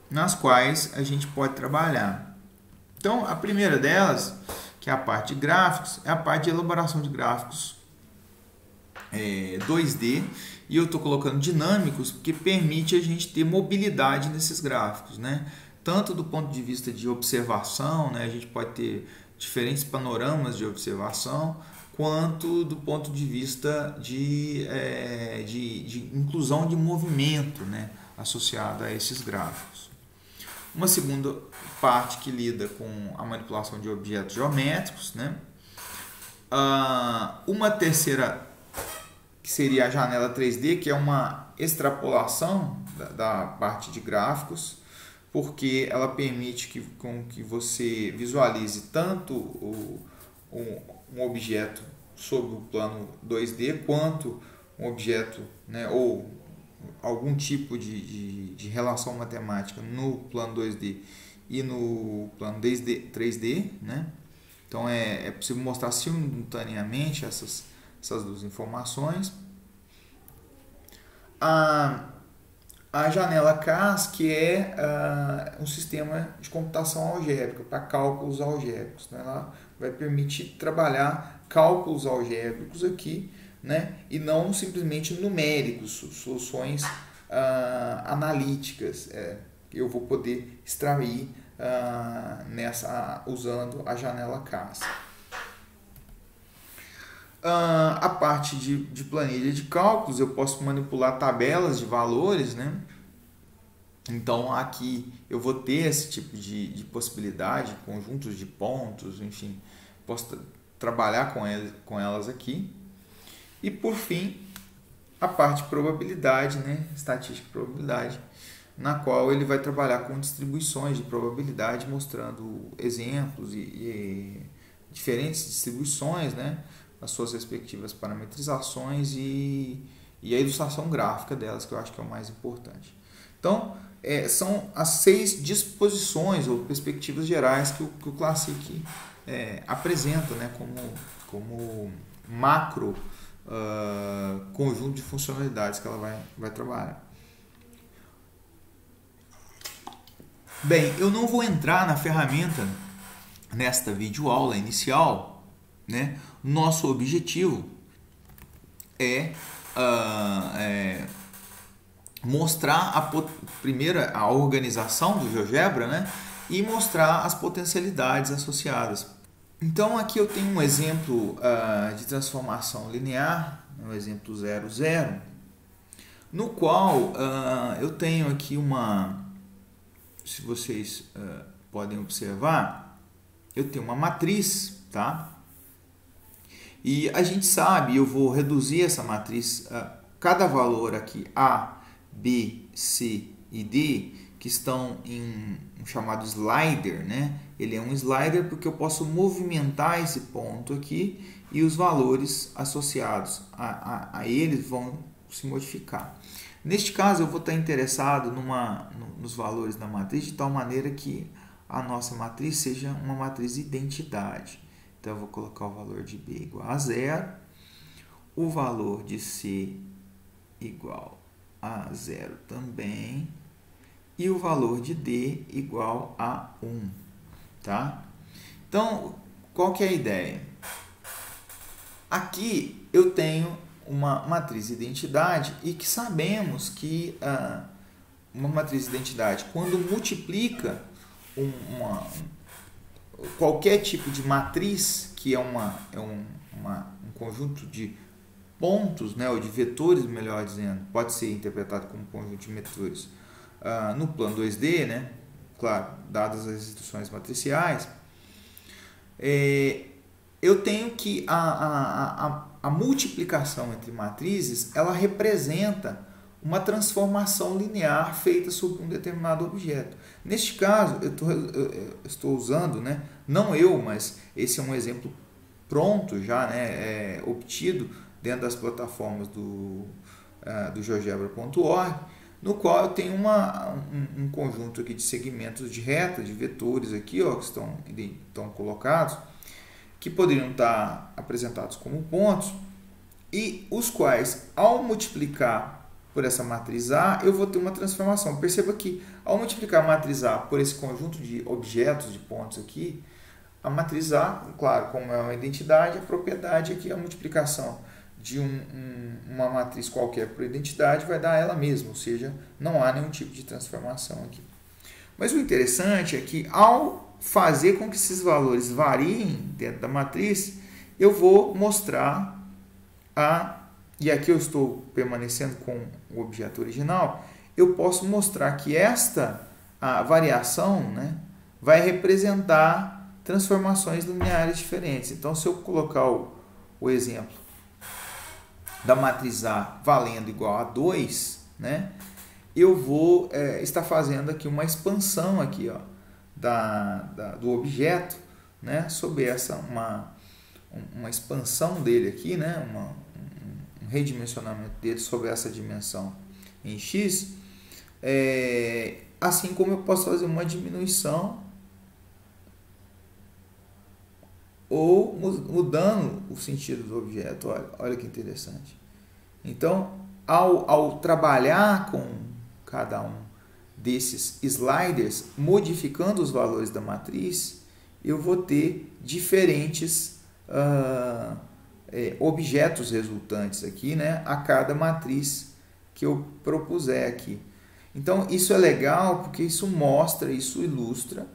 nas quais a gente pode trabalhar. Então, a primeira delas, que é a parte de gráficos, é a parte de elaboração de gráficos 2D, e eu estou colocando dinâmicos, porque permite a gente ter mobilidade nesses gráficos, né? Tanto do ponto de vista de observação, né? A gente pode ter diferentes panoramas de observação, quanto do ponto de vista de inclusão de movimento, né? Associado a esses gráficos. Uma segunda parte que lida com a manipulação de objetos geométricos, né? Uma terceira, que seria a janela 3D, que é uma extrapolação da parte de gráficos, porque ela permite com que você visualize tanto um objeto sobre o plano 2D, quanto um objeto, né, ou algum tipo de relação matemática no plano 2D e no plano 3D, né? Então é possível mostrar simultaneamente essas duas informações. A janela CAS, que é um sistema de computação algébrica para cálculos algébricos, né? Ela vai permitir trabalhar cálculos algébricos aqui, né? E não simplesmente numéricos, soluções analíticas. Eu vou poder extrair usando a janela CAS. A parte de planilha de cálculos, eu posso manipular tabelas de valores, né? Então aqui eu vou ter esse tipo de possibilidade, conjuntos de pontos, enfim, posso trabalhar com elas aqui. E por fim, a parte de probabilidade, né? Estatística e probabilidade, na qual ele vai trabalhar com distribuições de probabilidade, mostrando exemplos e diferentes distribuições, né? As suas respectivas parametrizações e a ilustração gráfica delas, que eu acho que é o mais importante. Então, são as 6 disposições ou perspectivas gerais que o Classic apresenta, né, como macro conjunto de funcionalidades que ela vai trabalhar. Bem, eu não vou entrar na ferramenta nesta videoaula inicial, né? Nosso objetivo é mostrar primeiro a organização do GeoGebra, né? E mostrar as potencialidades associadas. Então aqui eu tenho um exemplo de transformação linear, o exemplo 0, 0, no qual eu tenho aqui se vocês podem observar, eu tenho uma matriz, tá? E a gente sabe, eu vou reduzir essa matriz, cada valor aqui, A, B, C e D, que estão em um chamado slider, né? Ele é um slider porque eu posso movimentar esse ponto aqui e os valores associados a eles vão se modificar. Neste caso, eu vou estar interessado nos valores da matriz de tal maneira que a nossa matriz seja uma matriz de identidade. Então, eu vou colocar o valor de B igual a 0, o valor de C igual a 0 também, e o valor de D igual a 1. Tá? Então, qual que é a ideia? Aqui eu tenho uma matriz de identidade e que sabemos que uma matriz de identidade, quando multiplica qualquer tipo de matriz, que é um conjunto de pontos, né, ou de vetores, melhor dizendo, pode ser interpretado como um conjunto de vetores no plano 2D, né, claro, dadas as instruções matriciais, eu tenho que a multiplicação entre matrizes, ela representa uma transformação linear feita sobre um determinado objeto. Neste caso, eu estou usando, né, não eu, mas esse é um exemplo pronto já, né, obtido dentro das plataformas do GeoGebra.org, no qual eu tenho um conjunto aqui de segmentos de reta, de vetores aqui, ó, que estão colocados, que poderiam estar apresentados como pontos, e os quais, ao multiplicar por essa matriz A, eu vou ter uma transformação. Perceba que, ao multiplicar a matriz A por esse conjunto de objetos, de pontos aqui, a matriz A, claro, como é uma identidade, a propriedade aqui, a multiplicação de uma matriz qualquer por identidade vai dar ela mesma, ou seja, não há nenhum tipo de transformação aqui. Mas o interessante é que, ao fazer com que esses valores variem dentro da matriz, eu vou mostrar e aqui eu estou permanecendo com o objeto original, eu posso mostrar que a variação, né, vai representar transformações lineares diferentes. Então, se eu colocar o exemplo da matriz A valendo igual a 2, né, eu vou estar fazendo aqui uma expansão aqui, ó, do objeto, né, sobre uma expansão dele aqui, né, um redimensionamento dele sobre essa dimensão em x, assim como eu posso fazer uma diminuição ou mudando o sentido do objeto. Olha que interessante. Então, ao trabalhar com cada um desses sliders, modificando os valores da matriz, eu vou ter diferentes objetos resultantes aqui, né, a cada matriz que eu propuser aqui. Então, isso é legal porque isso mostra, isso ilustra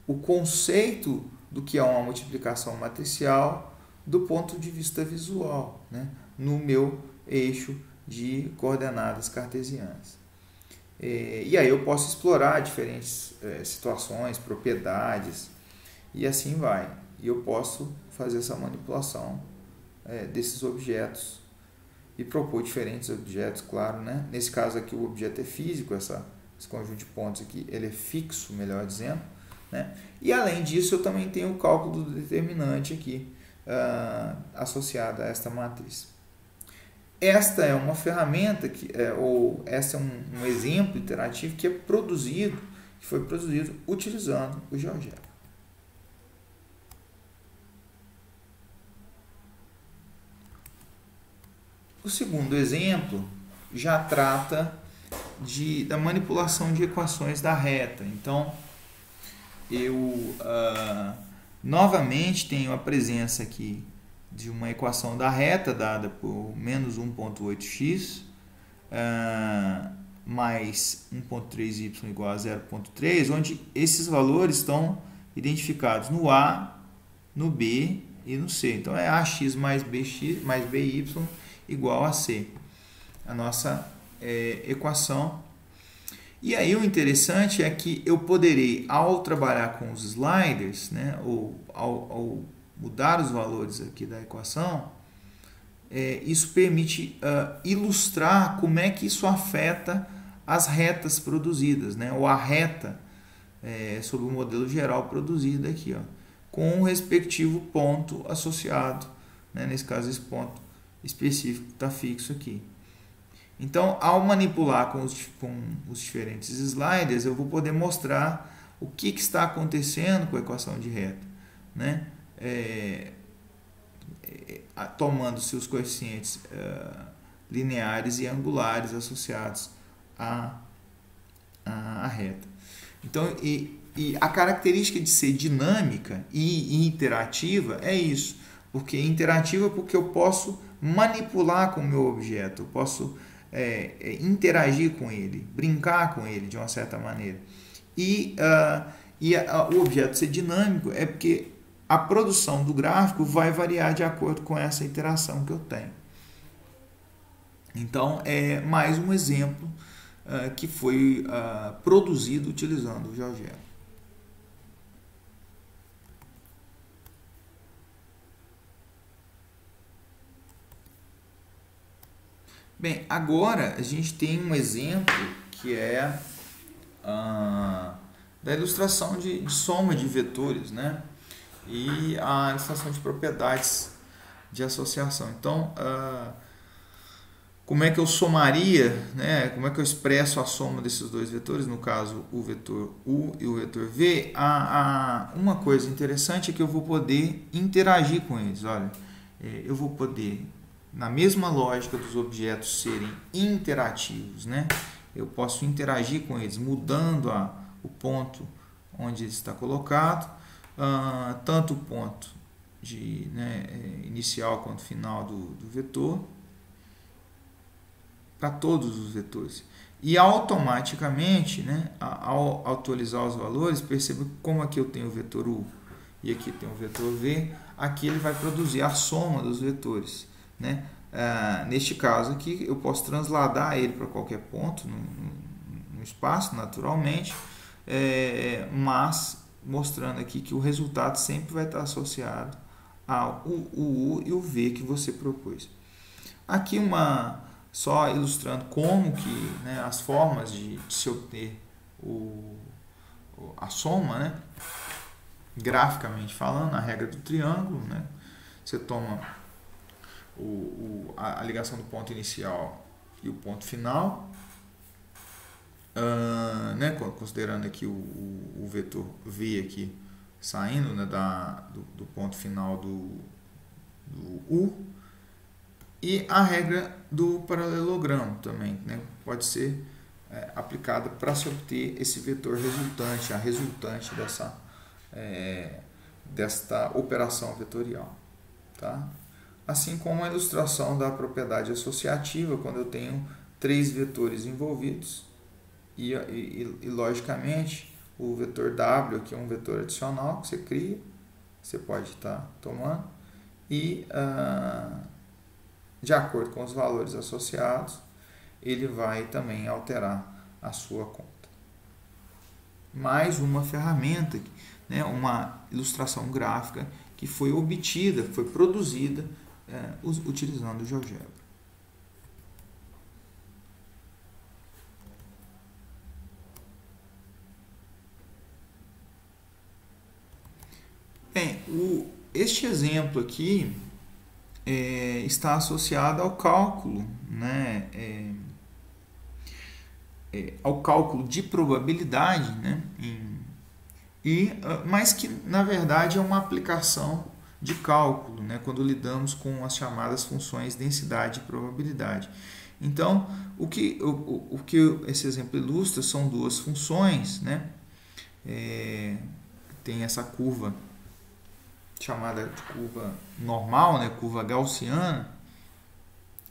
o conceito do que é uma multiplicação matricial do ponto de vista visual, né, no meu eixo de coordenadas cartesianas. E aí eu posso explorar diferentes situações, propriedades, e assim vai. E eu posso fazer essa manipulação desses objetos e propor diferentes objetos, claro, né? Nesse caso aqui o objeto é físico, esse conjunto de pontos aqui, ele é fixo, melhor dizendo, né? E além disso eu também tenho o cálculo do determinante aqui associado a esta matriz. Esta é uma ferramenta ou esta é um exemplo interativo que foi produzido utilizando o GeoGebra. O segundo exemplo já trata da manipulação de equações da reta. Então, eu novamente tenho a presença aqui de uma equação da reta dada por menos 1.8x mais 1.3y igual a 0.3, onde esses valores estão identificados no A, no B e no C. Então, é AX mais BY igual a C, a nossa equação. E aí o interessante é que eu poderei, ao trabalhar com os sliders, né, ou ao mudar os valores aqui da equação, isso permite ilustrar como é que isso afeta as retas produzidas, né, ou a reta sobre o modelo geral produzido aqui, ó, com o respectivo ponto associado, né, nesse caso esse ponto específico está fixo aqui. Então, ao manipular com os diferentes sliders, eu vou poder mostrar o que está acontecendo com a equação de reta, né? Tomando seus coeficientes lineares e angulares associados à reta. Então, e a característica de ser dinâmica e interativa é isso, porque interativa porque eu posso manipular com o meu objeto, eu posso interagir com ele, brincar com ele de uma certa maneira. E o objeto ser dinâmico é porque a produção do gráfico vai variar de acordo com essa interação que eu tenho. Então, é mais um exemplo que foi produzido utilizando o GeoGebra. Bem, agora a gente tem um exemplo que é da ilustração de soma de vetores, né? E a ilustração de propriedades de associação. Então, como é que eu somaria, né? Como é que eu expresso a soma desses dois vetores, no caso o vetor U e o vetor V. Uma coisa interessante é que eu vou poder interagir com eles. Olha, eu vou poder, na mesma lógica dos objetos serem interativos, né? Eu posso interagir com eles mudando o ponto onde ele está colocado, tanto o ponto inicial quanto final do vetor, para todos os vetores. E automaticamente, né, ao atualizar os valores, perceba que como aqui eu tenho o vetor U e aqui tem o vetor V, aqui ele vai produzir a soma dos vetores, né? Neste caso aqui, eu posso transladar ele para qualquer ponto no espaço, naturalmente, mas mostrando aqui que o resultado sempre vai estar associado ao U e o V que você propôs. Aqui só ilustrando como que, né, as formas de se obter a soma, né, graficamente falando, a regra do triângulo, né, você toma a ligação do ponto inicial e o ponto final, né, considerando aqui o vetor V aqui saindo, né, do ponto final do U, e a regra do paralelogramo também, né, pode ser aplicada para se obter esse vetor resultante, a resultante desta operação vetorial, tá? Assim como a ilustração da propriedade associativa, quando eu tenho três vetores envolvidos e logicamente o vetor W, que é um vetor adicional que você cria, você pode estar tomando, e de acordo com os valores associados, ele vai também alterar a sua conta. Mais uma ferramenta, né, uma ilustração gráfica que foi obtida, foi produzida utilizando o GeoGebra. Bem, este exemplo aqui está associado ao cálculo, né, ao cálculo de probabilidade, né, mas que na verdade é uma aplicação de cálculo, né, quando lidamos com as chamadas funções densidade e probabilidade. Então, o que esse exemplo ilustra são duas funções, né, tem essa curva chamada de curva normal, né, curva gaussiana,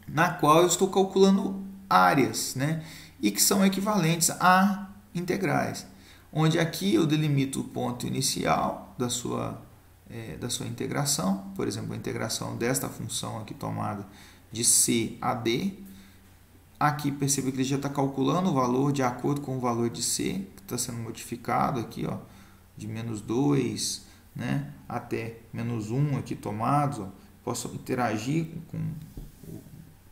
na qual eu estou calculando áreas, né, e que são equivalentes a integrais, onde aqui eu delimito o ponto inicial da sua integração, por exemplo, a integração desta função aqui tomada de C a D. Aqui perceba que ele já está calculando o valor de acordo com o valor de C, que está sendo modificado aqui, ó, de menos 2, né, até menos 1 aqui tomados. Ó. Posso interagir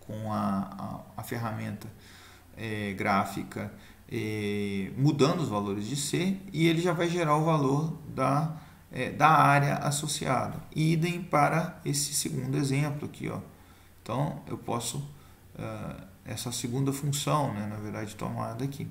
com a ferramenta gráfica mudando os valores de C, e ele já vai gerar o valor da área associada. Idem para esse segundo exemplo aqui, ó. Então eu posso essa segunda função, né, na verdade tomada aqui.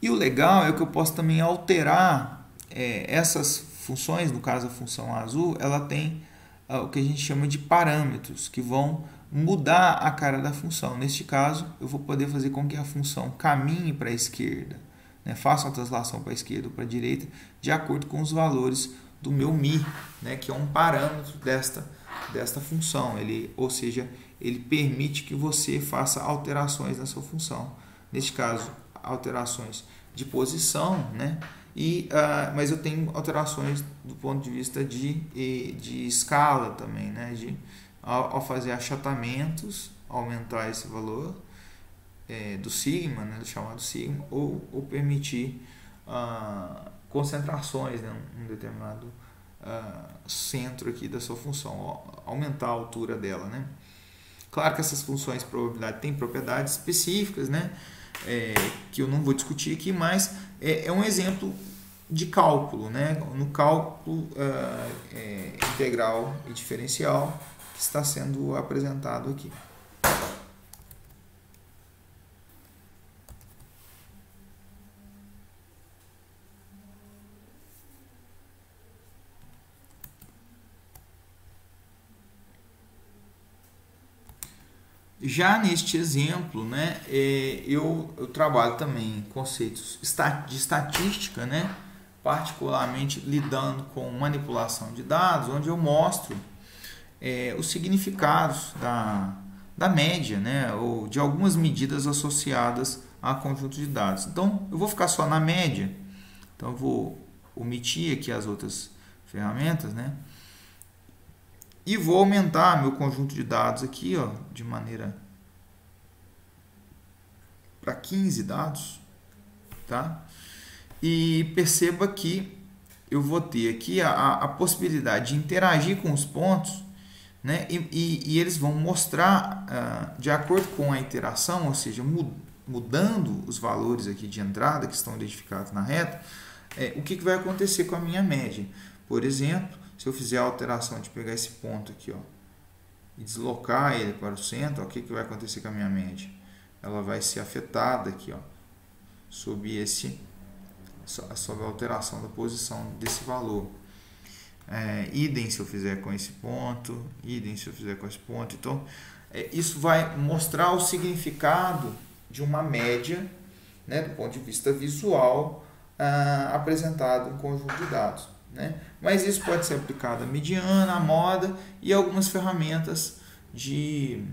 E o legal é que eu posso também alterar essas funções. No caso a função azul, ela tem o que a gente chama de parâmetros que vão mudar a cara da função. Neste caso, eu vou poder fazer com que a função caminhe para a esquerda, né? Faça uma translação para a esquerda ou para a direita, de acordo com os valores do meu mi, né? Que é um parâmetro desta função. Ou seja, ele permite que você faça alterações na sua função. Neste caso, alterações de posição, né? Mas eu tenho alterações do ponto de vista de escala também, né? Ao fazer achatamentos, aumentar esse valor do sigma, né, do chamado sigma, ou permitir concentrações, né, um determinado centro aqui da sua função, aumentar a altura dela, né? Claro que essas funções de probabilidade têm propriedades específicas, né, que eu não vou discutir aqui, mas é um exemplo de cálculo, né, no cálculo integral e diferencial que está sendo apresentado aqui. Já neste exemplo, né, eu trabalho também conceitos de estatística, né, particularmente lidando com manipulação de dados, onde eu mostro os significados da média, né, ou de algumas medidas associadas a conjunto de dados. Então, eu vou ficar só na média, então eu vou omitir aqui as outras ferramentas, né, e vou aumentar meu conjunto de dados aqui, ó, de maneira para 15 dados, tá? E perceba que eu vou ter aqui a possibilidade de interagir com os pontos, né? E eles vão mostrar, de acordo com a iteração, ou seja, mudando os valores aqui de entrada que estão identificados na reta, o que vai acontecer com a minha média. Por exemplo, se eu fizer a alteração de pegar esse ponto aqui, ó, e deslocar ele para o centro, ó, o que vai acontecer com a minha média? Ela vai ser afetada aqui, ó, sob a alteração da posição desse valor. Idem se eu fizer com esse ponto, idem se eu fizer com esse ponto. Então, isso vai mostrar o significado de uma média, né, do ponto de vista visual, apresentado em conjunto de dados, né? Mas isso pode ser aplicado à mediana, à moda e algumas ferramentas de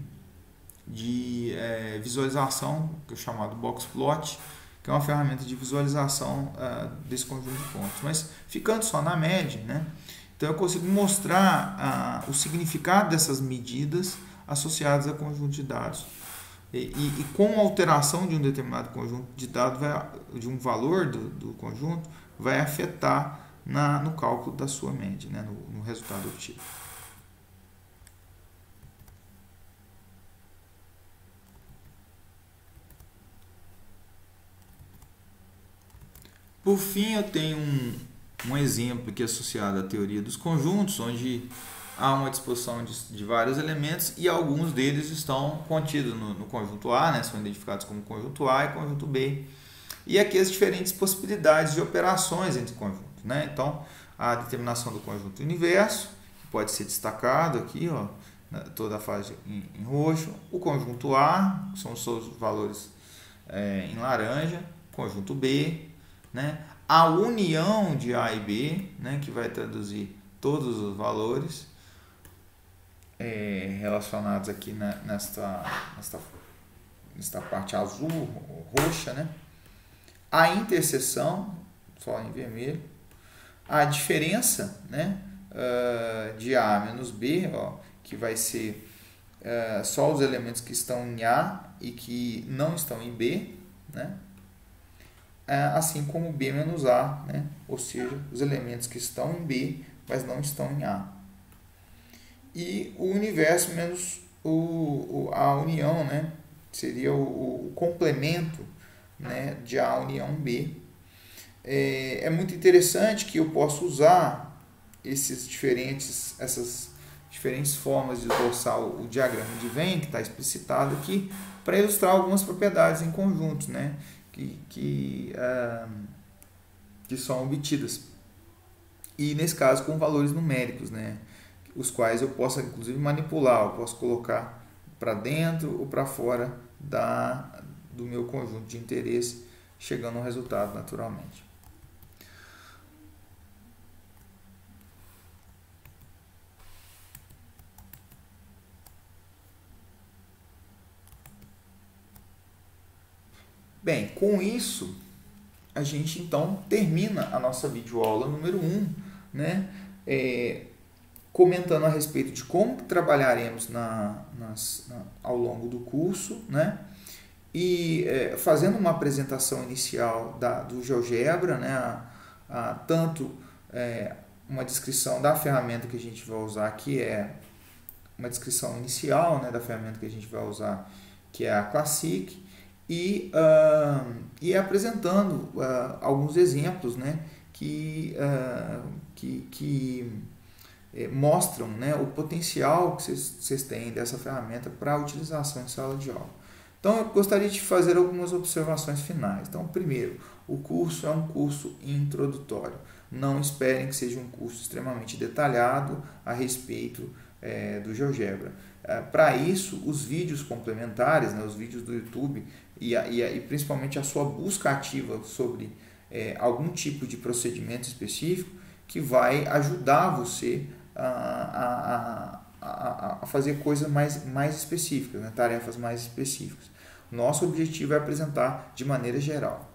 visualização, que é o chamado Boxplot, que é uma ferramenta de visualização desse conjunto de pontos. Mas ficando só na média, né? Então eu consigo mostrar o significado dessas medidas associadas a conjunto de dados. E com a alteração de um determinado conjunto de dados, de um valor do conjunto, vai afetar no cálculo da sua média, né? no resultado obtido. Por fim, eu tenho um exemplo aqui associado à teoria dos conjuntos, onde há uma disposição de vários elementos e alguns deles estão contidos no conjunto A, né? São identificados como conjunto A e conjunto B. E aqui as diferentes possibilidades de operações entre conjuntos, né? Então, a determinação do conjunto universo, que pode ser destacado aqui, ó, toda a fase em roxo. O conjunto A, que são os seus valores em laranja. Conjunto B, né? A união de A e B, né, que vai traduzir todos os valores relacionados aqui nesta parte azul, roxa, né? A interseção, só em vermelho. A diferença, né, de A menos B, ó, que vai ser só os elementos que estão em A e que não estão em B, né? Assim como B menos A, né? Ou seja, os elementos que estão em B, mas não estão em A. E o universo menos a união, né? Seria o complemento, né, de A união B. É muito interessante que eu posso usar essas diferentes formas de esboçar o diagrama de Venn, que está explicitado aqui, para ilustrar algumas propriedades em conjuntos, né? Que são obtidas, e nesse caso com valores numéricos, né, os quais eu posso inclusive manipular, eu posso colocar para dentro ou para fora do meu conjunto de interesse, chegando ao resultado naturalmente. Bem, com isso, a gente então termina a nossa videoaula número 1, né? Comentando a respeito de como trabalharemos ao longo do curso, né? E fazendo uma apresentação inicial do GeoGebra, né? Tanto uma descrição da ferramenta que a gente vai usar, que é uma descrição inicial, né, da ferramenta que a gente vai usar, que é a Classic, e apresentando alguns exemplos, né, que mostram, né, o potencial que vocês têm dessa ferramenta para a utilização em sala de aula. Então, eu gostaria de fazer algumas observações finais. Então, primeiro, o curso é um curso introdutório. Não esperem que seja um curso extremamente detalhado a respeito do GeoGebra. Para isso, os vídeos complementares, né, os vídeos do YouTube e principalmente a sua busca ativa sobre algum tipo de procedimento específico que vai ajudar você a fazer coisas mais específicas, né, tarefas mais específicas. Nosso objetivo é apresentar de maneira geral.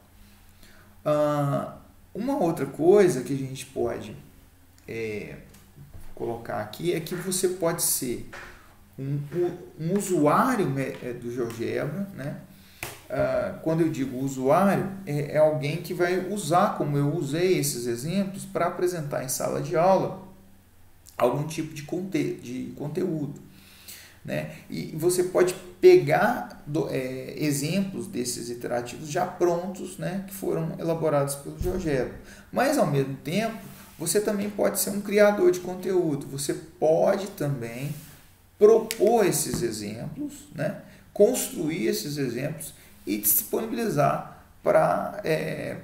Uma outra coisa que a gente pode colocar aqui é que você pode ser um usuário do GeoGebra, né? Quando eu digo usuário, é alguém que vai usar, como eu usei esses exemplos, para apresentar em sala de aula algum tipo de conteúdo, né? E você pode pegar exemplos desses iterativos já prontos, né, que foram elaborados pelo GeoGebra. Mas, ao mesmo tempo, você também pode ser um criador de conteúdo. Você pode também propor esses exemplos, né, construir esses exemplos e disponibilizar para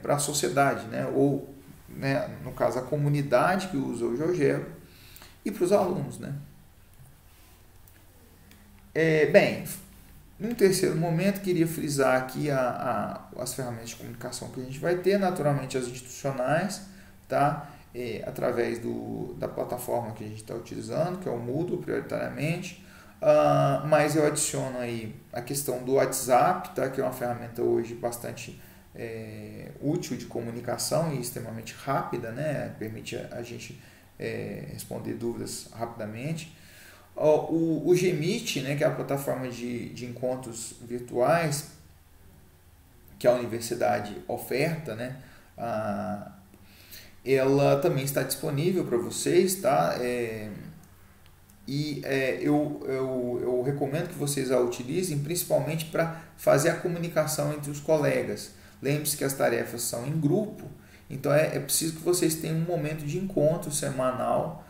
a sociedade, né, ou, né, no caso, a comunidade que usa o GeoGebra e para os alunos, né. Bem, num terceiro momento, queria frisar aqui as ferramentas de comunicação que a gente vai ter, naturalmente as institucionais, tá? Através da plataforma que a gente está utilizando, que é o Moodle, prioritariamente, mas eu adiciono aí a questão do WhatsApp, tá? Que é uma ferramenta hoje bastante útil de comunicação e extremamente rápida, né? Permite a gente responder dúvidas rapidamente. O Gmeet, né, que é a plataforma de encontros virtuais que a universidade oferta, né, ela também está disponível para vocês, tá? Eu recomendo que vocês a utilizem principalmente para fazer a comunicação entre os colegas. Lembre-se que as tarefas são em grupo, então é preciso que vocês tenham um momento de encontro semanal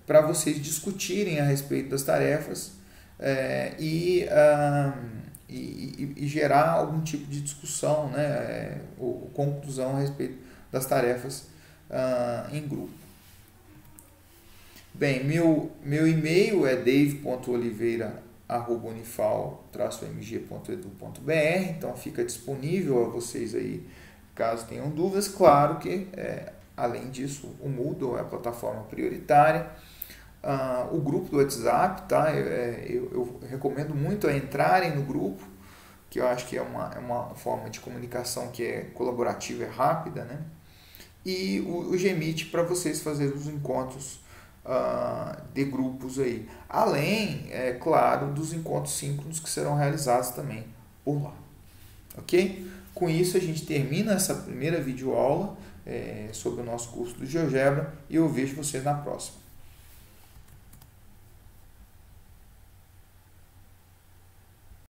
para vocês discutirem a respeito das tarefas e gerar algum tipo de discussão, né, ou conclusão a respeito das tarefas em grupo. Bem, meu e-mail é dave.oliveira@unifal-mg.edu.br, então fica disponível a vocês aí caso tenham dúvidas. Claro que, além disso, o Moodle é a plataforma prioritária. O grupo do WhatsApp, tá? Eu recomendo muito entrarem no grupo, que eu acho que é uma forma de comunicação que é colaborativa, é rápida, né? E o Gmeet para vocês fazerem os encontros de grupos aí. Além, claro, dos encontros síncronos que serão realizados também por lá. Ok? Com isso, a gente termina essa primeira videoaula sobre o nosso curso do GeoGebra e eu vejo vocês na próxima.